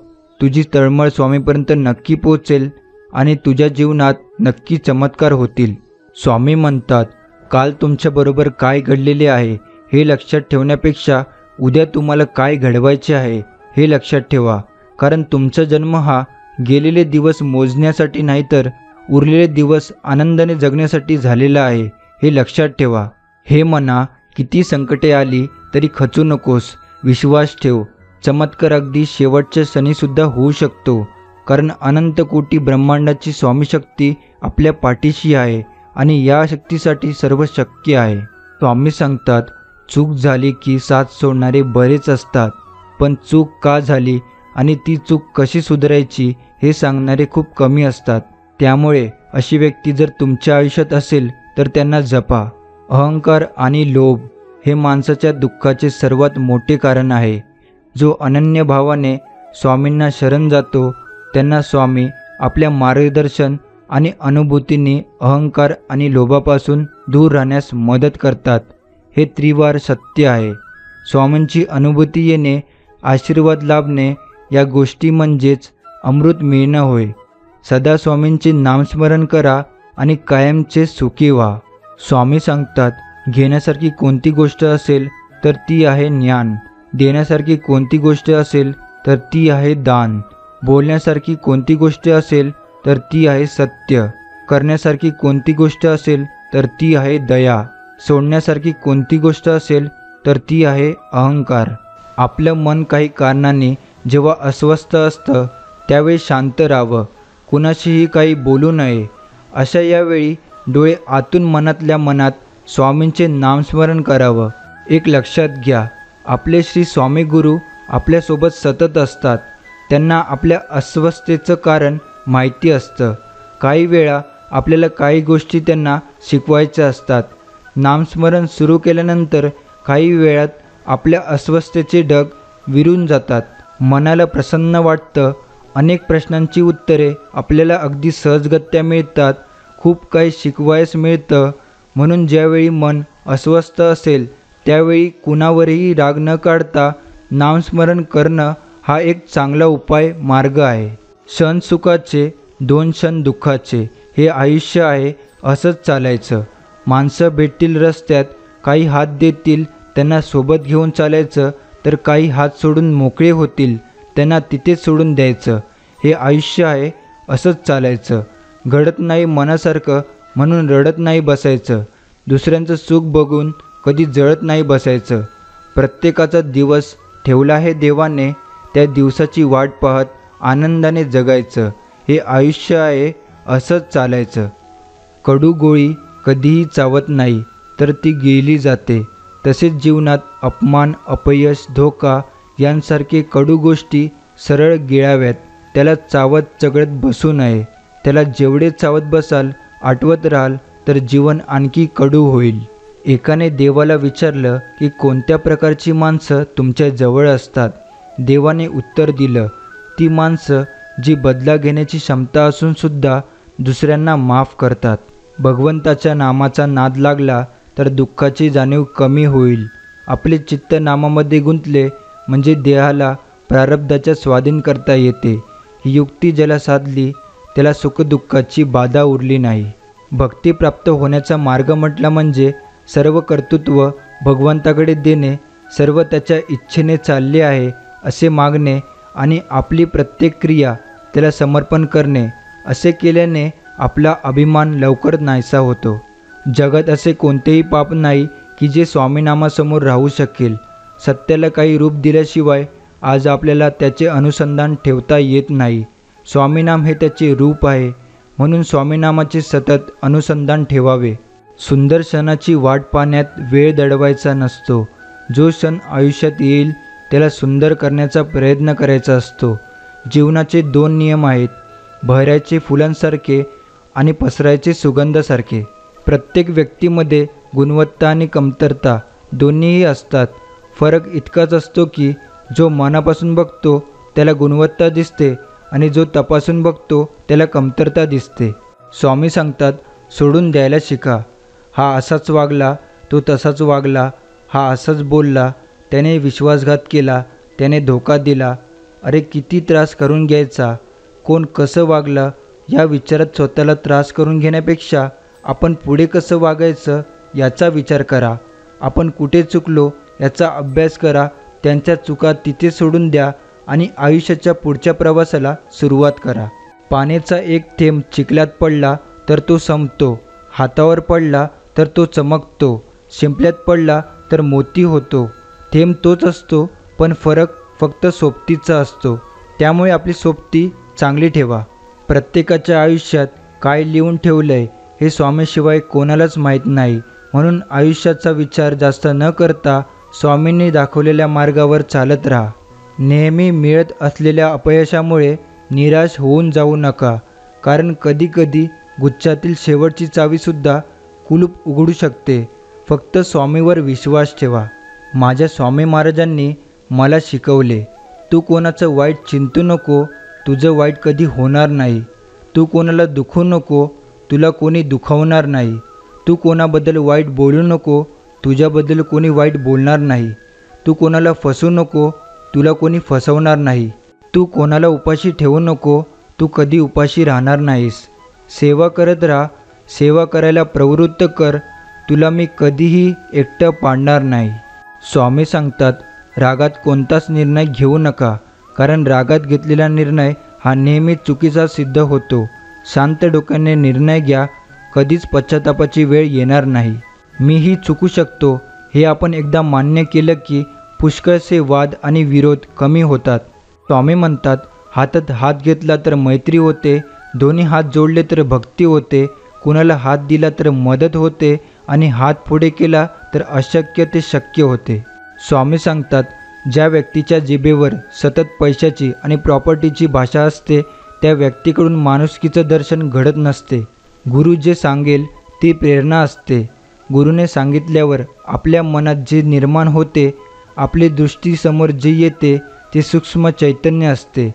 तुझी तळमळ स्वामीपर्यंत नक्की पोचेल आणि तुझ्या जीवनात नक्की चमत्कार होतील. स्वामी म्हणतात, काल तुमच्याबरोबर काय घडलेले आहे हे लक्षात ठेवण्यापेक्षा उद्या तुम्हाला काय घडवायचे आहे हे लक्षात ठेवा. कारण तुमचा जन्म हा गेलेले दिवस मोजण्यासाठी नाही तर उरलेले दिवस आनंदाने जगण्यासाठी झालेला आहे, हे लक्षात ठेवा. हे मना, किती संकटे आली तरी खचू नकोस. विश्वास ठेव. चमत्कार अगदी शेवटच्या क्षणीसुद्धा होऊ शकतो. कारण अनंत कोटी ब्रह्मांडाची स्वामी शक्ती आपल्या पाठीशी आहे आणि या शक्तीसाठी सर्व शक्य आहे. स्वामी सांगतात, चूक झाली की साथ सोडणारे बरेच असतात, पण चूक का झाली आणि ती चूक कशी सुधारायची हे सांगणारे खूप कमी असतात. त्यामुळे अशी व्यक्ती जर तुमच्या आयुष्यात असेल तर त्यांना जपा. अहंकार आणि लोभ हे माणसाच्या दुःखाचे सर्वात मोठे कारण आहे. जो अनन्य भावाने स्वामींना शरण जातो त्यांना स्वामी आपल्या मार्गदर्शन आणि अनुभूतीने अहंकार आणि लोभापासून दूर राहण्यास मदत करतात. हे त्रिवार सत्य आहे. स्वामींची अनुभूती येणे, आशीर्वाद लाभणे या गोष्टी म्हणजेच अमृत मिळणं होय. सदा स्वामींचे नामस्मरण करा आणि कायमचे सुखी व्हा. स्वामी सांगतात, घेण्यासारखी कोणती गोष्ट असेल तर ती आहे ज्ञान, देण्यासारखी कोणती गोष्ट असेल तर ती आहे दान, बोलण्यासारखी कोणती गोष्ट असेल तर ती आहे सत्य, करण्यासारखी कोणती गोष्ट असेल तर ती आहे दया, सोडण्यासारखी कोणती गोष्ट असेल तर ती आहे अहंकार. आपलं मन काही कारणाने जेव्हा अस्वस्थ असतं त्यावेळी शांत राहावं, कुणाशीही काही बोलू नये. अशा यावेळी डोळे आतून मनातल्या मनात स्वामींचे नामस्मरण करावं. एक लक्षात घ्या, आपले श्री स्वामी गुरु आपल्यासोबत सतत असतात. त्यांना आपल्या अस्वस्थतेचं कारण माहिती असतं. काही वेळा आपल्याला काही गोष्टी त्यांना शिकवायच्या असतात. नामस्मरण सुरू केल्यानंतर काही वेळात आपल्या अस्वस्थतेचे ढग विरून जातात. मनाला प्रसन्न वाटतं. अनेक प्रश्नांची उत्तरे आपल्याला अगदी सहजगत्या मिळतात. खूप काही शिकवायस मिळतं. म्हणून ज्यावेळी मन अस्वस्थ असेल त्यावेळी कुणावरही राग न काढता नामस्मरण करणं हा एक चांगला मार्ग आहे. क्षण सुखाचे 2 क्षण दुःखाचे हे आयुष्य आहे, असंच चालायचं. माणसं भेटतील रस्त्यात, काही हात देतील त्यांना सोबत घेऊन चालायचं, तर काही हात सोडून मोकळे होतील त्यांना तिथेच सोडून द्यायचं. हे आयुष्य आहे, असंच चालायचं. घडत नाही मनासारखं म्हणून रडत नाही बसायचं. दुसऱ्यांचं सुख बघून कधी जळत नाही बसायचं. प्रत्येकाचा दिवस ठेवला आहे देवाने, त्या दिवसाची वाट पाहत आनंदाने जगायचं. हे आयुष्य आहे, असंच चालायचं. कडू गोळी कधीही चावत नाही, तर ती गिळली जाते. तसेच जीवनात अपमान, अपयश, धोका यांसारखे कडू गोष्टी सरळ गिळाव्यात. त्याला चावत चगळत बसू नये. त्याला जेवढे चावत बसाल, आठवत राहाल, तर जीवन आणखी कडू होईल. एकाने देवाला विचारलं की कोणत्या प्रकारची माणसं तुमच्या जवळ असतात. देवाने उत्तर दिलं, ती माणसं जी बदला घेण्याची क्षमता असूनसुद्धा दुसऱ्यांना माफ करतात. भगवंताच्या नामाचा नाद लागला तर दुःखाची जाणीव कमी होईल. आपले चित्त नामामध्ये गुंतले म्हणजे देहाला प्रारब्धाच्या स्वाधीन करता येते. ही युक्ती ज्याला साधली त्याला सुखदुःखाची बाधा उरली नाही. भक्ती प्राप्त होण्याचा मार्ग म्हटला म्हणजे सर्व कर्तृत्व भगवंताकडे देणे, सर्व त्याच्या इच्छेने चालले आहे असे मागणे आणि आपली प्रत्येक क्रिया त्याला समर्पण करणे. असे केल्याने आपला अभिमान लवकर नाहीसा होतो. जगात असे कोणतेही पाप नाही की जे स्वामीनामासमोर राहू शकेल. सत्याला काही रूप दिल्याशिवाय आज आपल्याला त्याचे अनुसंधान ठेवता येत नाही. स्वामीनाम हे त्याचे रूप आहे, म्हणून स्वामीनामाचे सतत अनुसंधान ठेवावे. सुंदर क्षणाची वाट पाहण्यात वेळ दडवायचा नसतो. जो क्षण आयुष्यात येईल त्याला सुंदर करण्याचा प्रयत्न करायचा असतो. जीवनाचे 2 नियम आहेत, बहरायचे फुलांसारखे आणि पसरायचे सुगंधासारखे. प्रत्येक व्यक्तीमध्ये गुणवत्ता आणि कमतरता दोन्हीही असतात. फरक इतकाच असतो की जो मनापासून बघतो त्याला गुणवत्ता दिसते आणि जो तपासून बघतो त्याला कमतरता दिसते. स्वामी सांगतात, सोडून द्यायला शिका. हा असाच वागला, तो तसाच वागला, हा असाच बोलला, त्याने विश्वासघात केला, त्याने धोका दिला. अरे किती त्रास करून घ्यायचा. कोण कसं वागलं या विचारात स्वतःला त्रास करून घेण्यापेक्षा आपण पुढे कसं वागायचं याचा विचार करा. आपण कुठे चुकलो याचा अभ्यास करा. त्यांच्या चुका तिथे सोडून द्या आणि आयुष्याच्या पुढच्या प्रवासाला सुरुवात करा. पाण्याचा एक थेंब चिखलात पडला तर तो संपतो, हातावर पडला तर तो चमकतो, शिंपल्यात पडला तर मोती होतो. थेंब तोच असतो, पण फरक फक्त सोबतीचा असतो. त्यामुळे आपली सोबती चांगली ठेवा. प्रत्येकाच्या आयुष्यात काय लिहून ठेवलंय हे स्वामीशिवाय कोणालाच माहीत नाही. म्हणून आयुष्याचा विचार जास्त न करता स्वामींनी दाखवलेल्या मार्गावर चालत राहा. नेहमी मिळत असलेल्या अपयशामुळे निराश होऊन जाऊ नका, कारण कधीकधी गुच्छातील शेवटची चावीसुद्धा कुलूप उघडू शकते. फक्त स्वामीवर विश्वास ठेवा. माझ्या स्वामी महाराजांनी मला शिकवले, तू कोणाचं वाईट चिंतू नको, तुझं वाईट कधी होणार नाही. तू कोणाला दुखवू नको, तुला कोणी दुखावणार नाही. तू कोणाबद्दल वाईट बोलू नको, तुझ्याबद्दल कोणी वाईट बोलणार नाही. तू कोणाला फसवू नको, तुला कोणी फसवणार नाही. तू कोणाला उपाशी ठेवू नको, तू कधी उपाशी राहणार नाहीस. सेवा करत राहा, सेवा करायला प्रवृत्त कर, तुला मी कधीही एकटं पाडणार नाही. स्वामी सांगतात, रागात कोणताच निर्णय घेऊ नका, कारण रागात घेतलेला निर्णय हा नेहमी चुकीचा सिद्ध होतो. शांत डोक्याने निर्णय घ्या, कधीच पश्चातापाची वेळ येणार नाही. मीही चुकू शकतो हे आपण एकदा मान्य केलं की पुष्कळसे वाद आणि विरोध कमी होतात. स्वामी म्हणतात, हातात हात घेतला तर मैत्री होते, दोन्ही हात जोडले तर भक्ती होते, कुणाला हात दिला तर मदत होते आणि हात पुढे केला तर अशक्य ते शक्य होते. स्वामी सांगतात, ज्या व्यक्तीच्या जिभेवर सतत पैशाची आणि प्रॉपर्टीची भाषा असते त्या व्यक्तीकडून माणुसकीचं दर्शन घडत नसते. गुरु जे सांगेल ती प्रेरणा असते. गुरुने सांगितल्यावर आपल्या मनात जे निर्माण होते, आपली दृष्टीसमोर जे येते ते सूक्ष्म चैतन्य असते.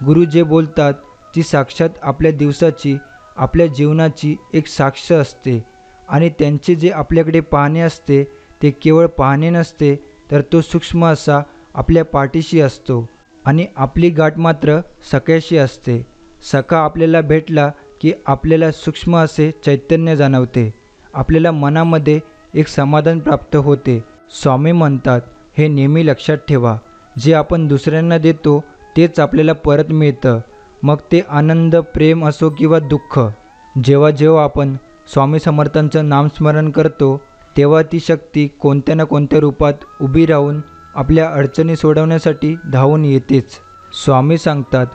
गुरु जे बोलतात ती साक्षात आपल्या दिवसाची, आपल्या जीवनाची एक साक्ष असते आणि त्यांचे जे आपल्याकडे पाहणे असते ते केवळ पाहणे नसते, तर तो सूक्ष्म असा आपल्या पाठीशी असतो आणि आपली गाठ मात्र सख्याशी असते. सखा आपल्याला भेटला की आपल्याला सूक्ष्म असे चैतन्य जाणवते. आपल्याला मनामध्ये एक समाधान प्राप्त होते. स्वामी म्हणतात, हे नेहमी लक्षात ठेवा, जे आपण दुसऱ्यांना देतो तेच आपल्याला परत मिळतं. मग ते आनंद, प्रेम असो किंवा दुःख. जेव्हा जेव्हा आपण स्वामी समर्थांचं नामस्मरण करतो, तेव्हा ती शक्ती कोणत्या ना कोणत्या रूपात उभी राहून आपल्या अडचणी सोडवण्यासाठी धावून येतेच. स्वामी सांगतात,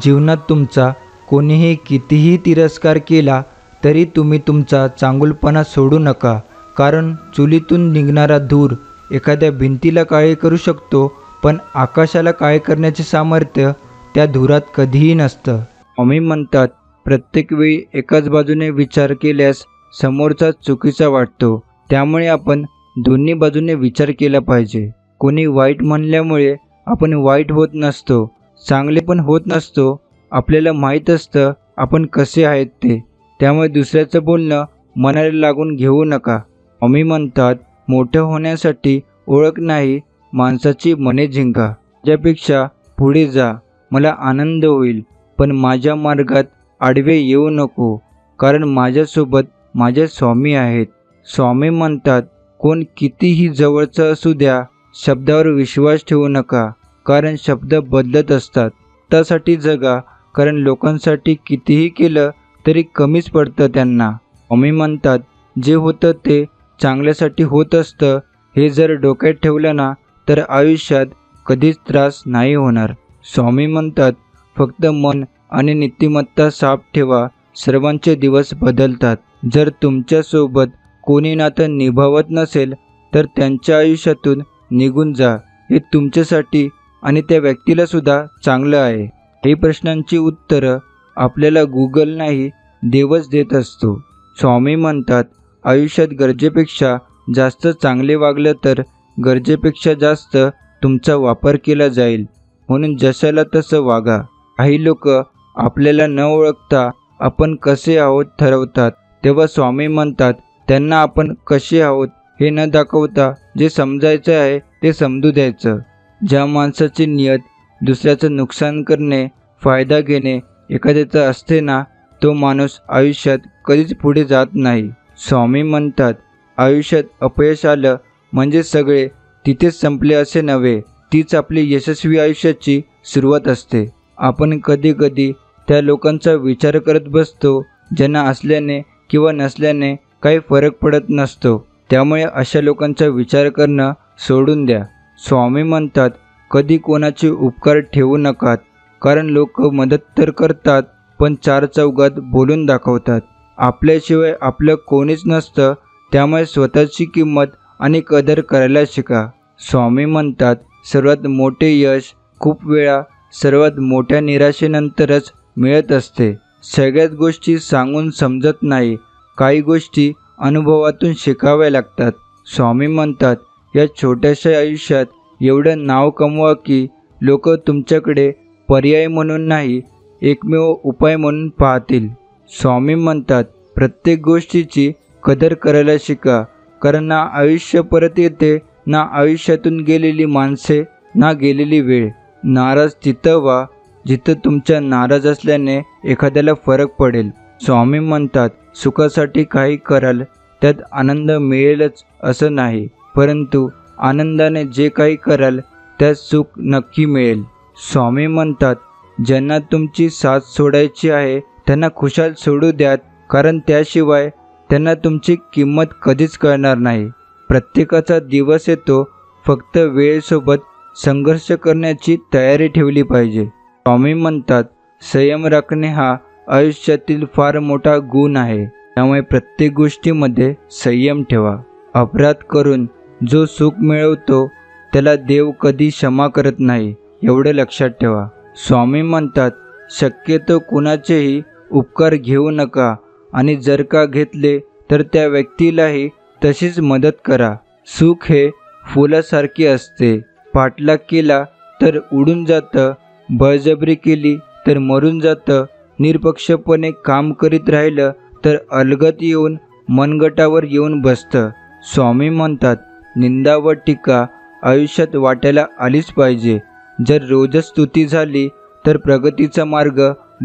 जीवनात तुमचा कोणीही कितीही तिरस्कार केला तरी तुम्ही तुमचा चांगुलपणा सोडू नका. कारण चुलीतून निघणारा धूर एखाद्या भिंतीला काळे करू शकतो, पण आकाशाला काळे करण्याचे सामर्थ्य त्या धुरात कधीही नसतं. स्वामी म्हणतात, प्रत्येक वेळी एकाच बाजूने विचार केल्यास समोरचा चुकीचा वाटतो. त्यामुळे आपण दोन्ही बाजूने विचार केला पाहिजे. कोणी वाईट म्हणल्यामुळे आपण वाईट होत नसतो, चांगले पण होत नसतो. आपल्याला माहीत असतं आपण कसे आहेत ते. त्यामुळे दुसऱ्याचं बोलणं मनाला लागून घेऊ नका. स्वामी म्हणतात, मोठं होण्यासाठी ओळख नाही, माणसाची मने जिंका. माझ्यापेक्षा पुढे जा, मला आनंद होईल, पण माझ्या मार्गात आडवे येऊ नको, कारण माझ्यासोबत माझे स्वामी आहेत. स्वामी म्हणतात, कोण कितीही जवळचं असू द्या, शब्दावर विश्वास ठेवू नका, कारण शब्द बदलत असतात. त्यासाठी जगा, कारण लोकांसाठी कितीही केलं तरी कमीच पडतं त्यांना. स्वामी म्हणतात, जे होतं ते चांगल्यासाठी होत असतं. हे जर डोक्यात ठेवलं ना, तर आयुष्यात कधीच त्रास नाही होणार. स्वामी म्हणतात, फक्त मन आणि नीतिमत्ता साफ ठेवा, सर्वांचे दिवस बदलतात. जर तुमच्यासोबत कोणी नातं निभावत नसेल तर त्यांच्या आयुष्यातून निघून जा. हे तुमच्यासाठी आणि त्या व्यक्तीला सुद्धा चांगलं आहे. काही प्रश्नांची उत्तरं आपल्याला गुगल नाही, देवच देत असतो. स्वामी म्हणतात, आयुष्यात गरजेपेक्षा जास्त चांगले वागलं तर गरजेपेक्षा जास्त तुमचा वापर केला जाईल. म्हणून जशाला तसं वागा. काही लोक आपल्याला न ओळखता आपण कसे आहोत ठरवतात, तेव्हा स्वामी म्हणतात, त्यांना आपण कसे आहोत हे न दाखवता जे समजायचं आहे ते समजू द्यायचं. ज्या माणसाची नियत दुसऱ्याचं नुकसान करणे, फायदा घेणे एखाद्याचं असते ना, तो माणूस आयुष्यात कधीच पुढे जात नाही. स्वामी म्हणतात, आयुष्यात अपयश आलं म्हणजे सगळे तिथेच संपले असे नव्हे, तीच आपली यशस्वी आयुष्याची सुरुवात असते. आपण कधी कधी त्या लोकांचा विचार करत बसतो ज्यांना असल्याने किंवा नसल्याने काही फरक पडत नसतो. त्यामुळे अशा लोकांचा विचार करणं सोडून द्या. स्वामी म्हणतात, कधी कोणाचे उपकार ठेवू नकात, कारण लोक मदत तर करतात पण चार चौघात बोलून दाखवतात. आपल्याशिवाय आपलं कोणीच नसतं, त्यामुळे स्वतःची किंमत आणि कदर करायला शिका. स्वामी म्हणतात, सर्वात मोठे यश खूप वेळा सर्वात मोठ्या निराशेनंतरच मिळत असते. सगळ्याच गोष्टी सांगून समजत नाही, काही गोष्टी अनुभवातून शिकाव्या लागतात. स्वामी म्हणतात, या छोट्याशा आयुष्यात एवढं नाव कमवा की लोक तुमच्याकडे पर्याय म्हणून नाही, एकमेव उपाय म्हणून पाहतील. स्वामी म्हणतात, प्रत्येक गोष्टीची कदर करायला शिका, कारण ना आयुष्य परत येते, ना आयुष्यातून गेलेली माणसे, ना गेलेली वेळ. नाराज तिथं व्हा जिथं तुमच्या नाराज असल्याने एखाद्याला फरक पडेल. स्वामी म्हणतात, सुखासाठी काही कराल त्यात आनंद मिळेलच असं नाही, परंतु आनंदाने जे काही कराल त्यात सुख नक्की मिळेल. स्वामी म्हणतात, ज्यांना तुमची साथ सोडायची आहे त्यांना खुशाल सोडू द्यात, कारण त्याशिवाय त्यांना तुमची किंमत कधीच कळणार नाही. प्रत्येकाचा दिवस येतो, फक्त वेळेसोबत संघर्ष करण्याची तयारी ठेवली पाहिजे. स्वामी म्हणतात, संयम राखणे हा आयुष्यातील फार मोठा गुण आहे, त्यामुळे प्रत्येक गोष्टीमध्ये संयम ठेवा. अपराध करून जो सुख मिळवतो त्याला देव कधी क्षमा करत नाही, एवढं लक्षात ठेवा. स्वामी म्हणतात, शक्यतो कुणाचेही उपकार घेऊ नका आणि जर का घेतले तर त्या व्यक्तीलाही तशीच मदत करा. सुख हे फुलासारखे असते, पाठलाग केला तर उडून जातं, बळजबरी केली तर मरून जातं, निरपक्षपणे काम करीत राहिलं तर अलगत येऊन मनगटावर येऊन बसतं. स्वामी म्हणतात, निंदा व टीका आयुष्यात वाटायला आलीच पाहिजे. जर रोजच स्तुती झाली तर प्रगतीचा मार्ग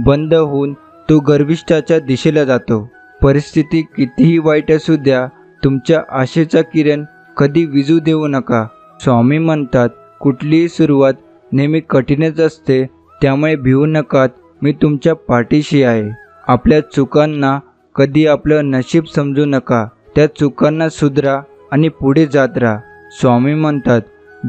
बंद होऊन तो गर्विष्ठाच्या दिशेला जातो. परिस्थिती कितीही वाईट असू द्या, तुमच्या आशेचा किरण कधी विझू देऊ नका. स्वामी म्हणतात, कुठलीही सुरुवात नेहमी कठीणच असते, त्यामुळे भिवू नकात, मी तुमच्या पाठीशी आहे. आपल्या चुकांना कधी आपलं नशीब समजू नका, त्या चुकांना सुधरा आणि पुढे जात राहा. स्वामी म्हणतात,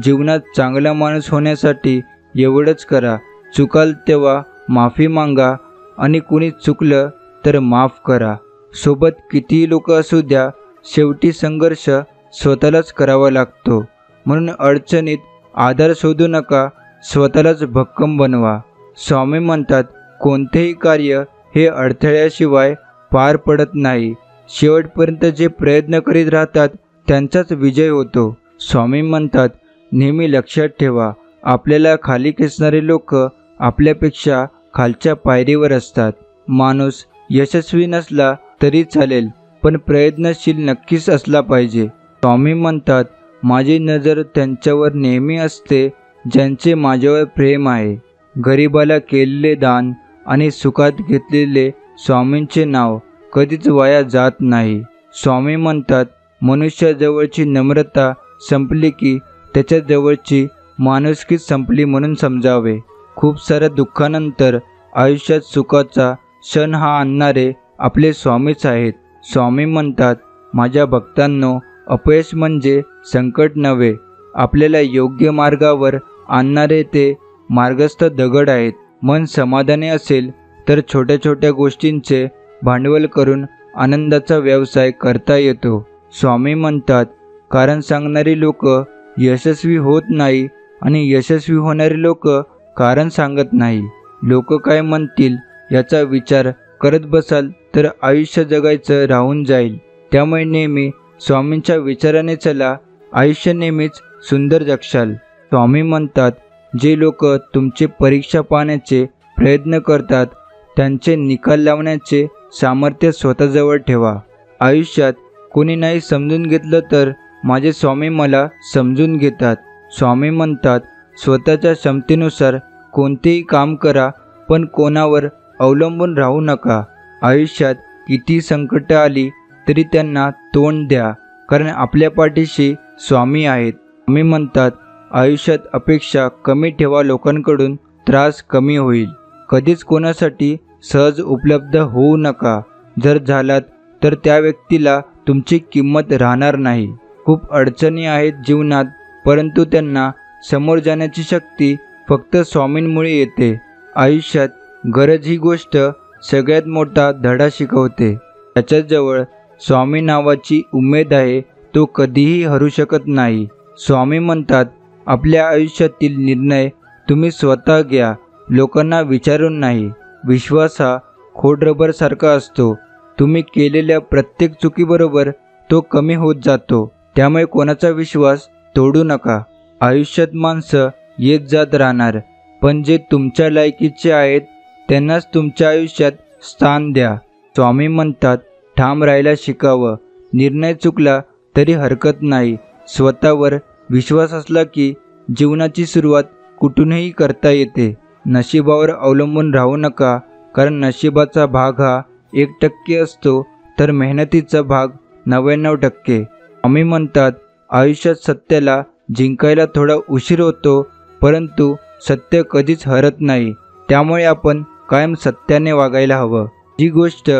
जीवनात चांगला माणूस होण्यासाठी एवढंच करा, चुकाल तेव्हा माफी मागा आणि कुणी चुकलं तर माफ करा. सोबत कितीही लोक असू द्या, शेवटी संघर्ष स्वतःलाच करावा लागतो. म्हणून अडचणीत आधार शोधू नका, स्वतःलाच भक्कम बनवा. स्वामी म्हणतात, कोणतेही कार्य हे अडथळ्याशिवाय पार पडत नाही. शेवटपर्यंत जे प्रयत्न करीत राहतात त्यांचाच विजय होतो. स्वामी म्हणतात, नेहमी लक्षात ठेवा, आपल्याला खाली खेचणारे लोक आपल्यापेक्षा खालच्या पायरीवर असतात. माणूस यशस्वी नसला तरी चालेल, पण प्रयत्नशील नक्कीच असला पाहिजे. स्वामी म्हणतात, माझी नजर त्यांच्यावर नेहमी असते ज्यांचे माझ्यावर प्रेम आहे. गरिबाला केलेले दान आणि सुखात घेतलेले स्वामींचे नाव कधीच वाया जात नाही. स्वामी म्हणतात, मनुष्याजवळची नम्रता संपली की त्याच्याजवळची माणुसकी संपली म्हणून समजावे. खूप साऱ्या दुःखानंतर आयुष्यात सुखाचा क्षण हा आणणारे आपले स्वामीच आहेत. स्वामी म्हणतात, माझ्या भक्तांनो, अपयश म्हणजे संकट नव्हे, आपल्याला योग्य मार्गावर आणणारे ते मार्गस्थ दगड आहेत. मन समाधानी असेल तर छोट्या छोट्या गोष्टींचे भांडवल करून आनंदाचा व्यवसाय करता येतो. स्वामी म्हणतात, कारण सांगणारी लोक यशस्वी होत नाही आणि यशस्वी होणारे लोक कारण सांगत नाही. लोक काय म्हणतील याचा विचार करत बसाल तर आयुष्य जगायचं राहून जाईल. त्यामुळे नेहमी स्वामींच्या विचाराने चला, आयुष्य नेहमीच सुंदर जगशाल. स्वामी म्हणतात, जे लोक तुमचे परीक्षा पाहण्याचे प्रयत्न करतात त्यांचे निकाल लावण्याचे सामर्थ्य स्वतःजवळ ठेवा. आयुष्यात कोणी नाही समजून घेतलं तर माझे स्वामी मला समजून घेतात. स्वामी म्हणतात, स्वतःच्या क्षमतेनुसार कोणतेही काम करा, पण कोणावर अवलंबून राहू नका. आयुष्यात किती संकट आली तरी त्यांना तोंड द्या, कारण आपल्या पाठीशी स्वामी आहेत. स्वामी म्हणतात, आयुष्यात अपेक्षा कमी ठेवा, लोकांकडून त्रास कमी होईल. कधीच कोणासाठी सहज उपलब्ध होऊ नका. जर झालात तर त्या व्यक्तीला तुमची किंमत राहणार नाही. खूप अडचणी आहेत जीवनात, परंतु त्यांना समोर जाण्याची शक्ती फक्त स्वामींमुळे येते. आयुष्यात गरज ही गोष्ट सगळ्यात मोठा धडा शिकवते. त्याच्याजवळ स्वामी नावाची उमेद आहे, तो कधीही हरू शकत नाही. स्वामी म्हणतात, आपल्या आयुष्यातील निर्णय तुम्ही स्वतः घ्या, लोकांना विचारून नाही. विश्वास हा खोडरबरसारखा असतो, तुम्ही केलेल्या प्रत्येक चुकीबरोबर तो कमी होत जातो. त्यामुळे कोणाचा विश्वास तोडू नका. आयुष्यात माणसं येत जात राहणार, पण जे तुमच्या लायकीचे आहेत त्यांनाच तुमच्या आयुष्यात स्थान द्या. स्वामी म्हणतात, ठाम राहायला शिकावं. निर्णय चुकला तरी हरकत नाही. स्वतःवर विश्वास असला की जीवनाची सुरुवात कुठूनही करता येते. नशिबावर अवलंबून राहू नका, कारण नशिबाचा भाग हा 1% असतो तर मेहनतीचा भाग 99%. स्वामी म्हणतात, आयुष्यात सत्याला जिंकायला थोडा उशीर होतो, परंतु सत्य कधीच हरत नाही. त्यामुळे आपण कायम सत्याने वागायला हवं. जी गोष्ट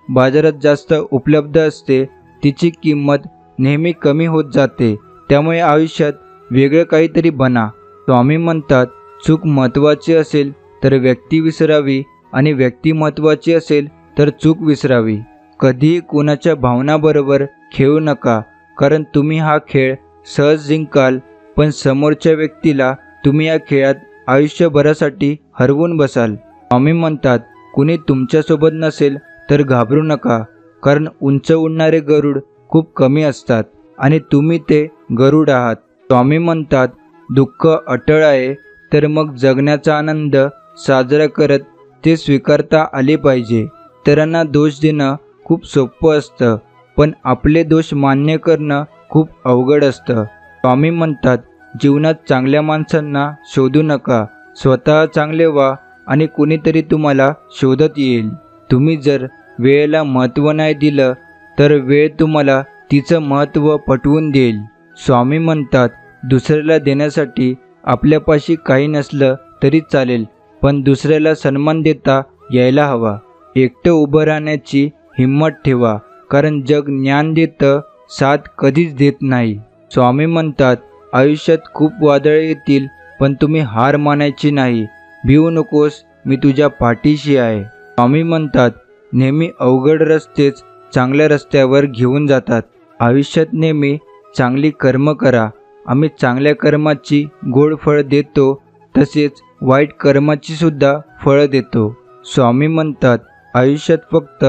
बाजारात जास्त उपलब्ध असते तिची किंमत नेहमी कमी होत जाते. त्यामुळे आयुष्यात वेगळं काहीतरी बना. स्वामी म्हणतात, चूक महत्त्वाची असेल तर व्यक्ती विसरावी आणि व्यक्ती महत्त्वाची असेल तर चूक विसरावी. कधीही कोणाच्या भावनाबरोबर खेळू नका, कारण तुम्ही हा खेळ सहज जिंकाल, पण समोरच्या व्यक्तीला तुम्ही या खेळात आयुष्यभरासाठी हरवून बसाल. स्वामी म्हणतात, कुणी तुमच्यासोबत नसेल तर घाबरू नका, कारण उंच उडणारे गरुड खूप कमी असतात आणि तुम्ही ते गरुड आहात. स्वामी म्हणतात, दुःख अटळ आहे तर मग जगण्याचा आनंद साजरा करत ते स्वीकारता आले पाहिजे. इतरांना दोष देणं खूप सोपं असतं, पण आपले दोष मान्य करणं खूप अवघड असतं. स्वामी म्हणतात, जीवनात चांगल्या माणसांना शोधू नका, स्वतः चांगले व्हा आणि कुणीतरी तुम्हाला शोधत येईल. तुम्ही जर वेळेला महत्त्व नाही दिलं तर वेळ तुम्हाला तिचं महत्त्व पटवून देईल. स्वामी म्हणतात, दुसऱ्याला देण्यासाठी आपल्यापाशी काही नसलं तरी चालेल, पण दुसऱ्याला सन्मान देता यायला हवा. एकटं उभं राहण्याची हिंमत ठेवा, कारण जग ज्ञान देतं, साथ कधीच देत नाही. स्वामी म्हणतात, आयुष्यात खूप वादळे येतील, पण तुम्ही हार मानायची नाही. भिवू नकोस, मी तुझ्या पाठीशी आहे. स्वामी म्हणतात, नेहमी अवघड रस्तेच चांगल्या रस्त्यावर घेऊन जातात. आयुष्यात नेहमी चांगली कर्म करा. आम्ही चांगल्या कर्माची गोड फळ देतो, तसेच वाईट कर्माची सुद्धा फळं देतो. स्वामी म्हणतात, आयुष्यात फक्त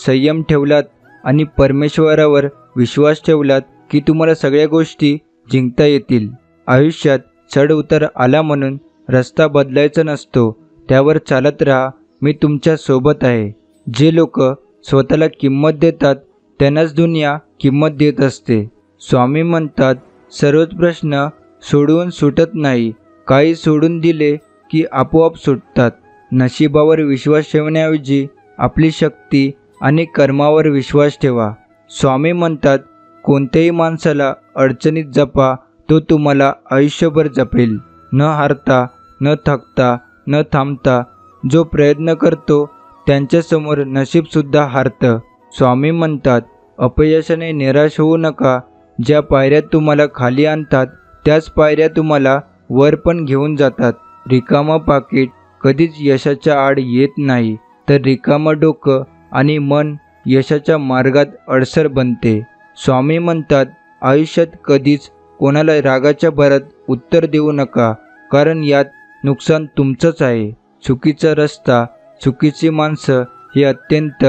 संयम ठेवलात आणि परमेश्वरावर विश्वास ठेवलात की तुम्हाला सगळ्या गोष्टी जिंकता येतील. आयुष्यात चढ उतार आला म्हणून रस्ता बदलायचा नसतो, त्यावर चालत राहा. मी तुमच्या सोबत आहे. जे लोक स्वतःला किंमत देतात त्यांनाच दुनिया किंमत देत असते. स्वामी म्हणतात, सर्वच प्रश्न सोडवून सुटत नाही, काही सोडून दिले की आपोआप सुटतात. नशिबावर विश्वास ठेवण्याऐवजी आपली शक्ती आणि कर्मावर विश्वास ठेवा. स्वामी म्हणतात, कोणत्याही माणसाला अडचणीत जपा, तो तुम्हाला आयुष्यभर जपेल. न हारता, न थकता, न थांबता जो प्रयत्न करतो त्यांच्यासमोर नशीबसुद्धा हारतं. स्वामी म्हणतात, अपयशाने निराश होऊ नका. ज्या पायऱ्या तुम्हाला खाली आणतात त्याच पायऱ्या तुम्हाला वर पण घेऊन जातात. रिकामं पाकीट कधीच यशाच्या आड येत नाही, तर रिकामं डोकं आणि मन यशाच्या मार्गात अडसर बनते. स्वामी म्हणतात, आयुष्यात कधीच कोणाला रागाच्या भरात उत्तर देऊ नका, कारण यात नुकसान तुमचंच आहे. चुकीचा रस्ता, चुकीची माणसं हे अत्यंत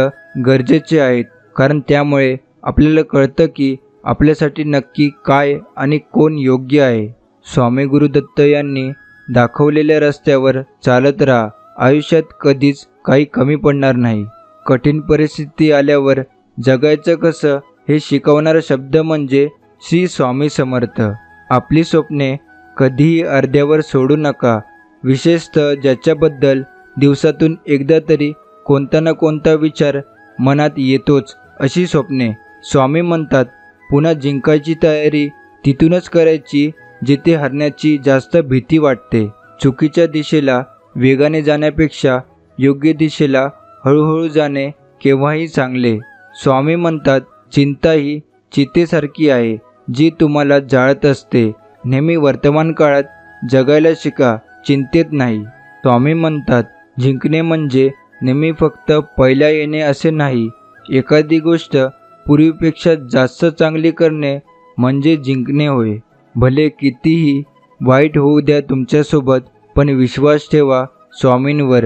गरजेचे आहेत, कारण त्यामुळे आपल्याला कळतं की आपल्यासाठी नक्की काय आणि कोण योग्य आहे. स्वामी गुरुदत्त यांनी दाखवलेल्या रस्त्यावर चालत राहा. आयुष्यात कधीच काही कमी पडणार नाही. कठीण परिस्थिती आल्यावर जगायचं कसं हे शिकवणारा शब्द म्हणजे श्री स्वामी समर्थ. आपली स्वप्ने कधीही अर्ध्यावर सोडू नका, विशेषतः ज्याच्याबद्दल दिवसातून एकदा तरी कोणता ना कोणता विचार मनात येतोच, अशी स्वप्ने. स्वामी म्हणतात, पुन्हा जिंकायची तयारी तिथूनच करायची जिथे हरण्याची जास्त भीती वाटते. चुकीच्या दिशेला वेगाने जाण्यापेक्षा योग्य दिशेला हळूहळू जाणे केव्हाही चांगले. स्वामी म्हणतात, चिंता ही चितेसारखी आहे जी तुम्हाला जाळत असते. नेहमी वर्तमान काळात जगायला शिका, चिंतेत नाही. स्वामी म्हणतात, जिंकणे म्हणजे नेहमी फक्त पहिला येणे असे नाही. एखादी गोष्ट पूर्वीपेक्षा जास्त चांगली करणे म्हणजे जिंकणे होय. भले कितीही वाईट होऊ द्या तुमच्यासोबत, पण विश्वास ठेवा स्वामींवर.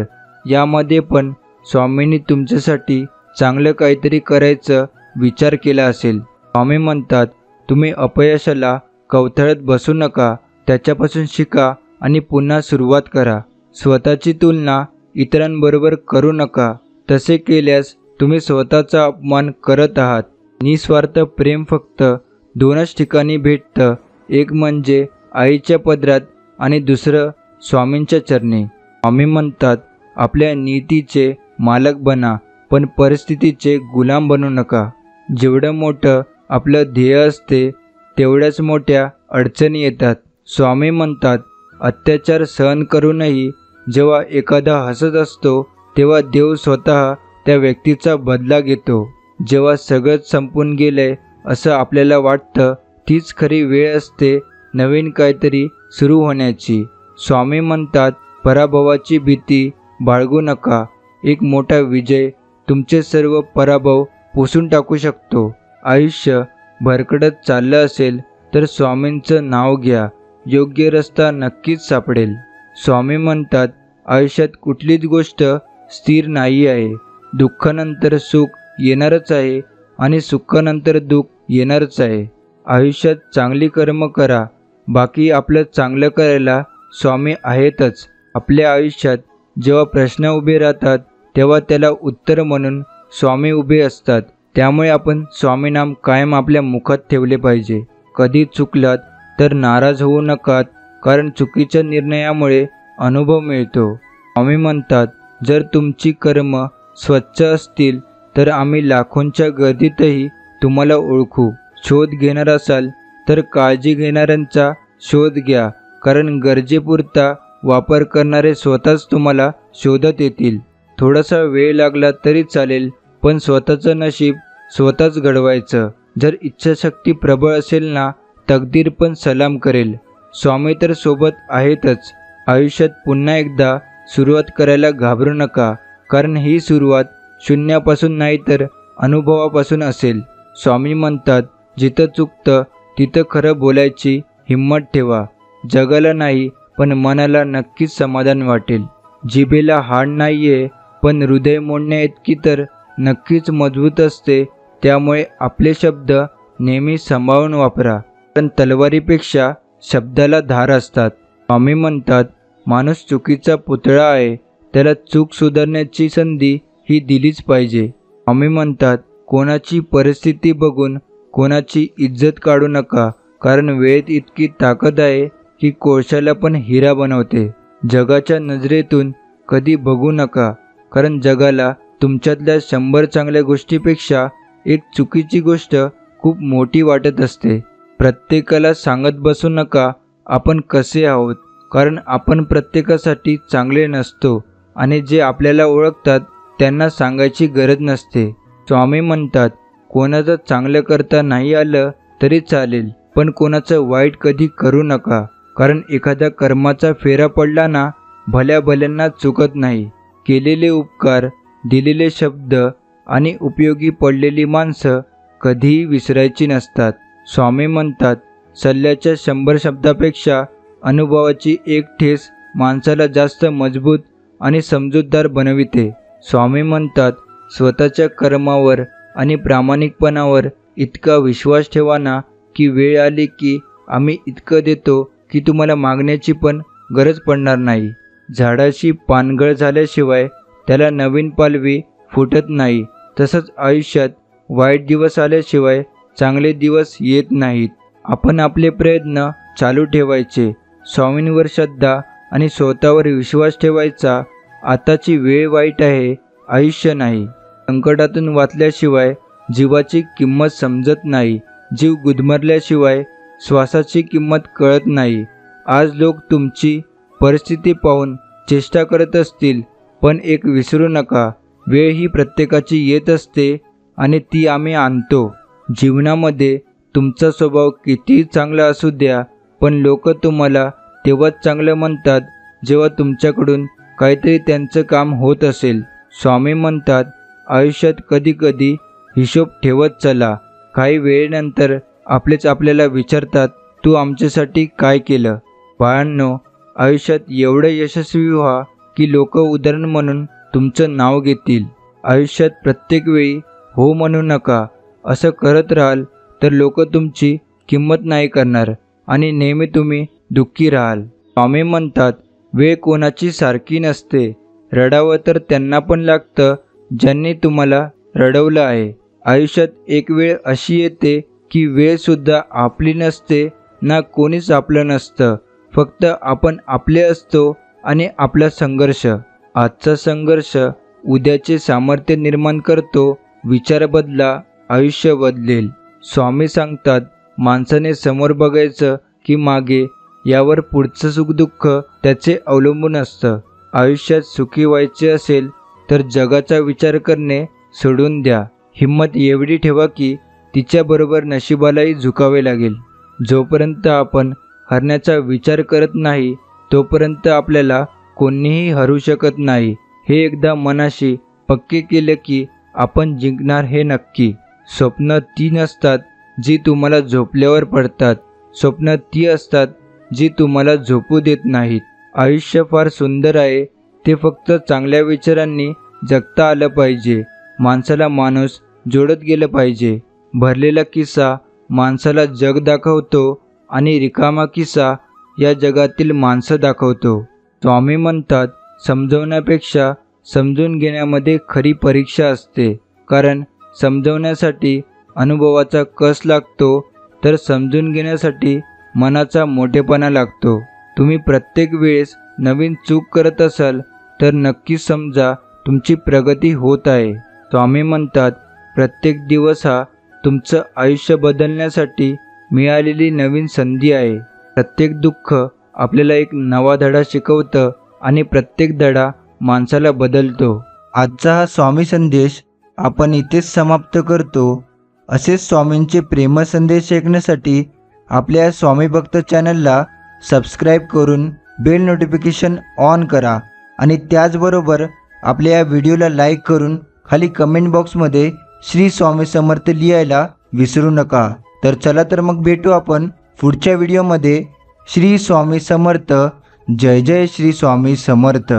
यामध्ये पण स्वामींनी तुमच्यासाठी चांगलं काहीतरी करायचं विचार केला असेल. स्वामी म्हणतात, तुम्ही अपयशाला कवथळत बसू नका, त्याच्यापासून शिका आणि पुन्हा सुरुवात करा. स्वतःची तुलना इतरांबरोबर करू नका. तसे केल्यास तुम्ही स्वतःचा अपमान करत आहात. निस्वार्थ प्रेम फक्त दोनच ठिकाणी भेटतं, एक म्हणजे आईच्या पदरात आणि दुसरं स्वामींच्या चरणी. स्वामी म्हणतात, आपल्या नीतीचे मालक बना, पण परिस्थितीचे गुलाम बनू नका. जेवढं मोठं आपलं ध्येय असते तेवढ्याच मोठ्या अडचणी येतात. स्वामी म्हणतात, अत्याचार सहन करूनही जेव्हा एखादा हसत असतो तेव्हा देव स्वतः त्या व्यक्तीचा बदला घेतो. जेव्हा सगळंच संपून गेलंय असं आपल्याला वाटतं, तीच खरी वेळ असते नवीन काहीतरी सुरू होण्याची. स्वामी म्हणतात, पराभवाची भीती बाळगू नका. एक मोठा विजय तुमचे सर्व पराभव पुसून टाकू शकतो. आयुष्य भरकटत चाललं असेल तर स्वामींचं नाव घ्या, योग्य रस्ता नक्कीच सापडेल. स्वामी म्हणतात, आयुष्यात कुठलीच गोष्ट स्थिर नाही आहे. दुःखानंतर सुख येणारच आहे आणि सुखानंतर दुःख येणारच आहे. आयुष्यात चांगली कर्म करा, बाकी आपलं चांगलं करायला स्वामी आहेतच. आपल्या आयुष्यात जेव्हा प्रश्न उभे राहतात तेव्हा त्याला उत्तर म्हणून स्वामी उभे असतात. त्यामुळे आपण स्वामीनाम कायम आपल्या मुखात ठेवले पाहिजे. कधी चुकलात तर नाराज होऊ नका, कारण चुकीच्या निर्णयामुळे अनुभव मिळतो. स्वामी म्हणतात, जर तुमची कर्म स्वच्छ असतील तर आम्ही लाखोंच्या गर्दीतही तुम्हाला ओळखू. शोध घेणार असाल तर काळजी घेणाऱ्यांचा शोध घ्या, कारण गरजेपुरता वापर करणारे स्वतःच तुम्हाला शोधत येतील. थोडासा वेळ लागला तरी चालेल, पण स्वतःचं नशीब स्वतःच घडवायचं. जर इच्छाशक्ती प्रबळ असेल ना, तकदीर पण सलाम करेल. स्वामी तर सोबत आहेतच. आयुष्यात पुन्हा एकदा सुरुवात करायला घाबरू नका, कारण ही सुरुवात शून्यापासून नाही तर अनुभवापासून असेल. स्वामी म्हणतात, जिथं चुकतं तिथं खरं बोलायची हिंमत ठेवा. जगाला नाही पण मनाला नक्कीच समाधान वाटेल. जिभेला हाड नाहीये, पण हृदय मोडण्याइतकी तर नक्कीच मजबूत असते. त्यामुळे आपले शब्द नेहमी सांभाळून वापरा, कारण तलवारीपेक्षा शब्दाला धार असतात. स्वामी म्हणतात, माणूस चुकीचा पुतळा आहे, त्याला चूक सुधारण्याची संधी ही दिलीच पाहिजे. स्वामी म्हणतात, कोणाची परिस्थिती बघून कोणाची इज्जत काढू नका, कारण वेळेत इतकी ताकद आहे की कोळशाला पण हिरा बनवते. जगाच्या नजरेतून कधी बघू नका, कारण जगाला तुमच्यातल्या 100 चांगल्या गोष्टीपेक्षा एक चुकीची गोष्ट खूप मोठी वाटत असते. प्रत्येकाला सांगत बसू नका आपण कसे आहोत, कारण आपण प्रत्येकासाठी चांगले नसतो आणि जे आपल्याला ओळखतात त्यांना सांगायची गरज नसते. स्वामी म्हणतात, कोणाचं चांगलं करता नाही आलं तरी चालेल, पण कोणाचं वाईट कधी करू नका, कारण एखाद्या कर्माचा फेरा पडला ना, भल्या भल्यांना चुकत नाही. केलेले उपकार, दिलेले शब्द आणि उपयोगी पडलेली माणसं कधीही विसरायची नसतात. स्वामी म्हणतात, सल्ल्याच्या 100 शब्दापेक्षा अनुभवाची एक ठेस माणसाला जास्त मजबूत आणि समजूतदार बनविते. स्वामी म्हणतात, स्वतःच्या कर्मावर आणि प्रामाणिकपणावर इतका विश्वास ठेवा ना, की वेळ आली की आम्ही इतकं देतो की तुम्हाला मागण्याची पण गरज पडणार नाही. झाडाची पानगळ झाल्याशिवाय त्याला नवीन पालवी फुटत नाही, तसंच आयुष्यात वाईट दिवस आल्याशिवाय चांगले दिवस येत नाहीत. आपण आपले प्रयत्न चालू ठेवायचे, स्वामींवर श्रद्धा आणि स्वतःवर विश्वास ठेवायचा. आताची वेळ वाईट आहे, आयुष्य नाही. संकटातून वाचल्याशिवाय जीवाची किंमत समजत नाही. जीव गुदमरल्याशिवाय श्वासाची किंमत कळत नाही. आज लोक तुमची परिस्थिती पाहून चेष्टा करत असतील, पण एक विसरू नका, वेळ ही प्रत्येकाची येत असते आणि ती आम्ही आणतो. जीवनामध्ये तुमचा स्वभाव कितीही चांगला असू द्या, पण लोक तुम्हाला तेव्हाच चांगलं म्हणतात जेव्हा तुमच्याकडून काहीतरी त्यांचं काम होत असेल. स्वामी म्हणतात, आयुष्यात कधीकधी हिशोब ठेवत चला. काही वेळेनंतर आपलेच आपल्याला विचारतात, तू आमच्यासाठी काय केलं? बाळांनो, आयुष्यात एवढं यशस्वी व्हा की लोक उदाहरण म्हणून तुमचं नाव घेतील. आयुष्यात प्रत्येक वेळी हो म्हणू नका. असं करत राहाल तर लोक तुमची किंमत नाही करणार आणि नेहमी तुम्ही दुःखी राहाल. स्वामी म्हणतात, वेळ कोणाची सारखी नसते. रडावं तर त्यांना पण लागतं ज्यांनी तुम्हाला रडवलं आहे. आयुष्यात एक वेळ अशी येते की वेळसुद्धा आपली नसते ना, कोणीच आपलं नसतं. फक्त आपण आपले असतो आणि आपला संघर्ष. आजचा संघर्ष उद्याचे सामर्थ्य निर्माण करतो. विचार बदला, आयुष्य बदलेल. स्वामी सांगतात, माणसाने समोर बघायचं की मागे, यावर पुढचं सुखदुःख त्याचे अवलंबून असतं. आयुष्यात सुखी व्हायचे असेल तर जगाचा विचार करणे सोडून द्या. हिंमत एवढी ठेवा की तिच्याबरोबर नशिबालाही झुकावे लागेल. जोपर्यंत आपण हरण्याचा विचार करत नाही तोपर्यंत आपल्याला कोणीही हरू शकत नाही. हे एकदा मनाशी पक्के केले की आपण जिंकणार हे नक्की. स्वप्न ती नसतात जी तुम्हाला झोपल्यावर पडतात. स्वप्न ती असतात जी तुम्हाला झोपू देत नाहीत. आयुष्य फार सुंदर आहे, ते फक्त चांगल्या विचारांनी जगता आलं पाहिजे. माणसाला माणूस जोडत गेलं पाहिजे. भरलेला किस्सा माणसाला जग दाखवतो आणि रिकामा किस्सा या जगातील माणसं दाखवतो. स्वामी म्हणतात, समजवण्यापेक्षा समजून घेण्यामध्ये खरी परीक्षा असते. कारण समजवण्यासाठी अनुभवाचा कस लागतो, तर समजून घेण्यासाठी मनाचा मोठेपणा लागतो. तुम्ही प्रत्येक वेळेस नवीन चूक करत असाल तर नक्की समजा तुमची प्रगती होत आहे. स्वामी म्हणतात, प्रत्येक दिवस हा तुमचं आयुष्य बदलण्यासाठी मिळालेली नवीन संधी आहे. प्रत्येक दुःख आपल्याला एक नवा धडा शिकवतं आणि प्रत्येक धडा माणसाला बदलतो. आजचा हा स्वामी संदेश आपण इथेच समाप्त करतो. असेच स्वामींचे प्रेम संदेश ऐकण्यासाठी आपल्या स्वामी भक्त चॅनलला सबस्क्राईब करून बेल नोटिफिकेशन ऑन करा आणि त्याचबरोबर आपल्या या व्हिडिओला लाईक करून खाली कमेंट बॉक्समध्ये श्री स्वामी समर्थ लिहायला विसरू नका. तर चला तर मग भेटू आपण पुढच्या व्हिडिओमध्ये. श्री स्वामी समर्थ. जय जय श्री स्वामी समर्थ.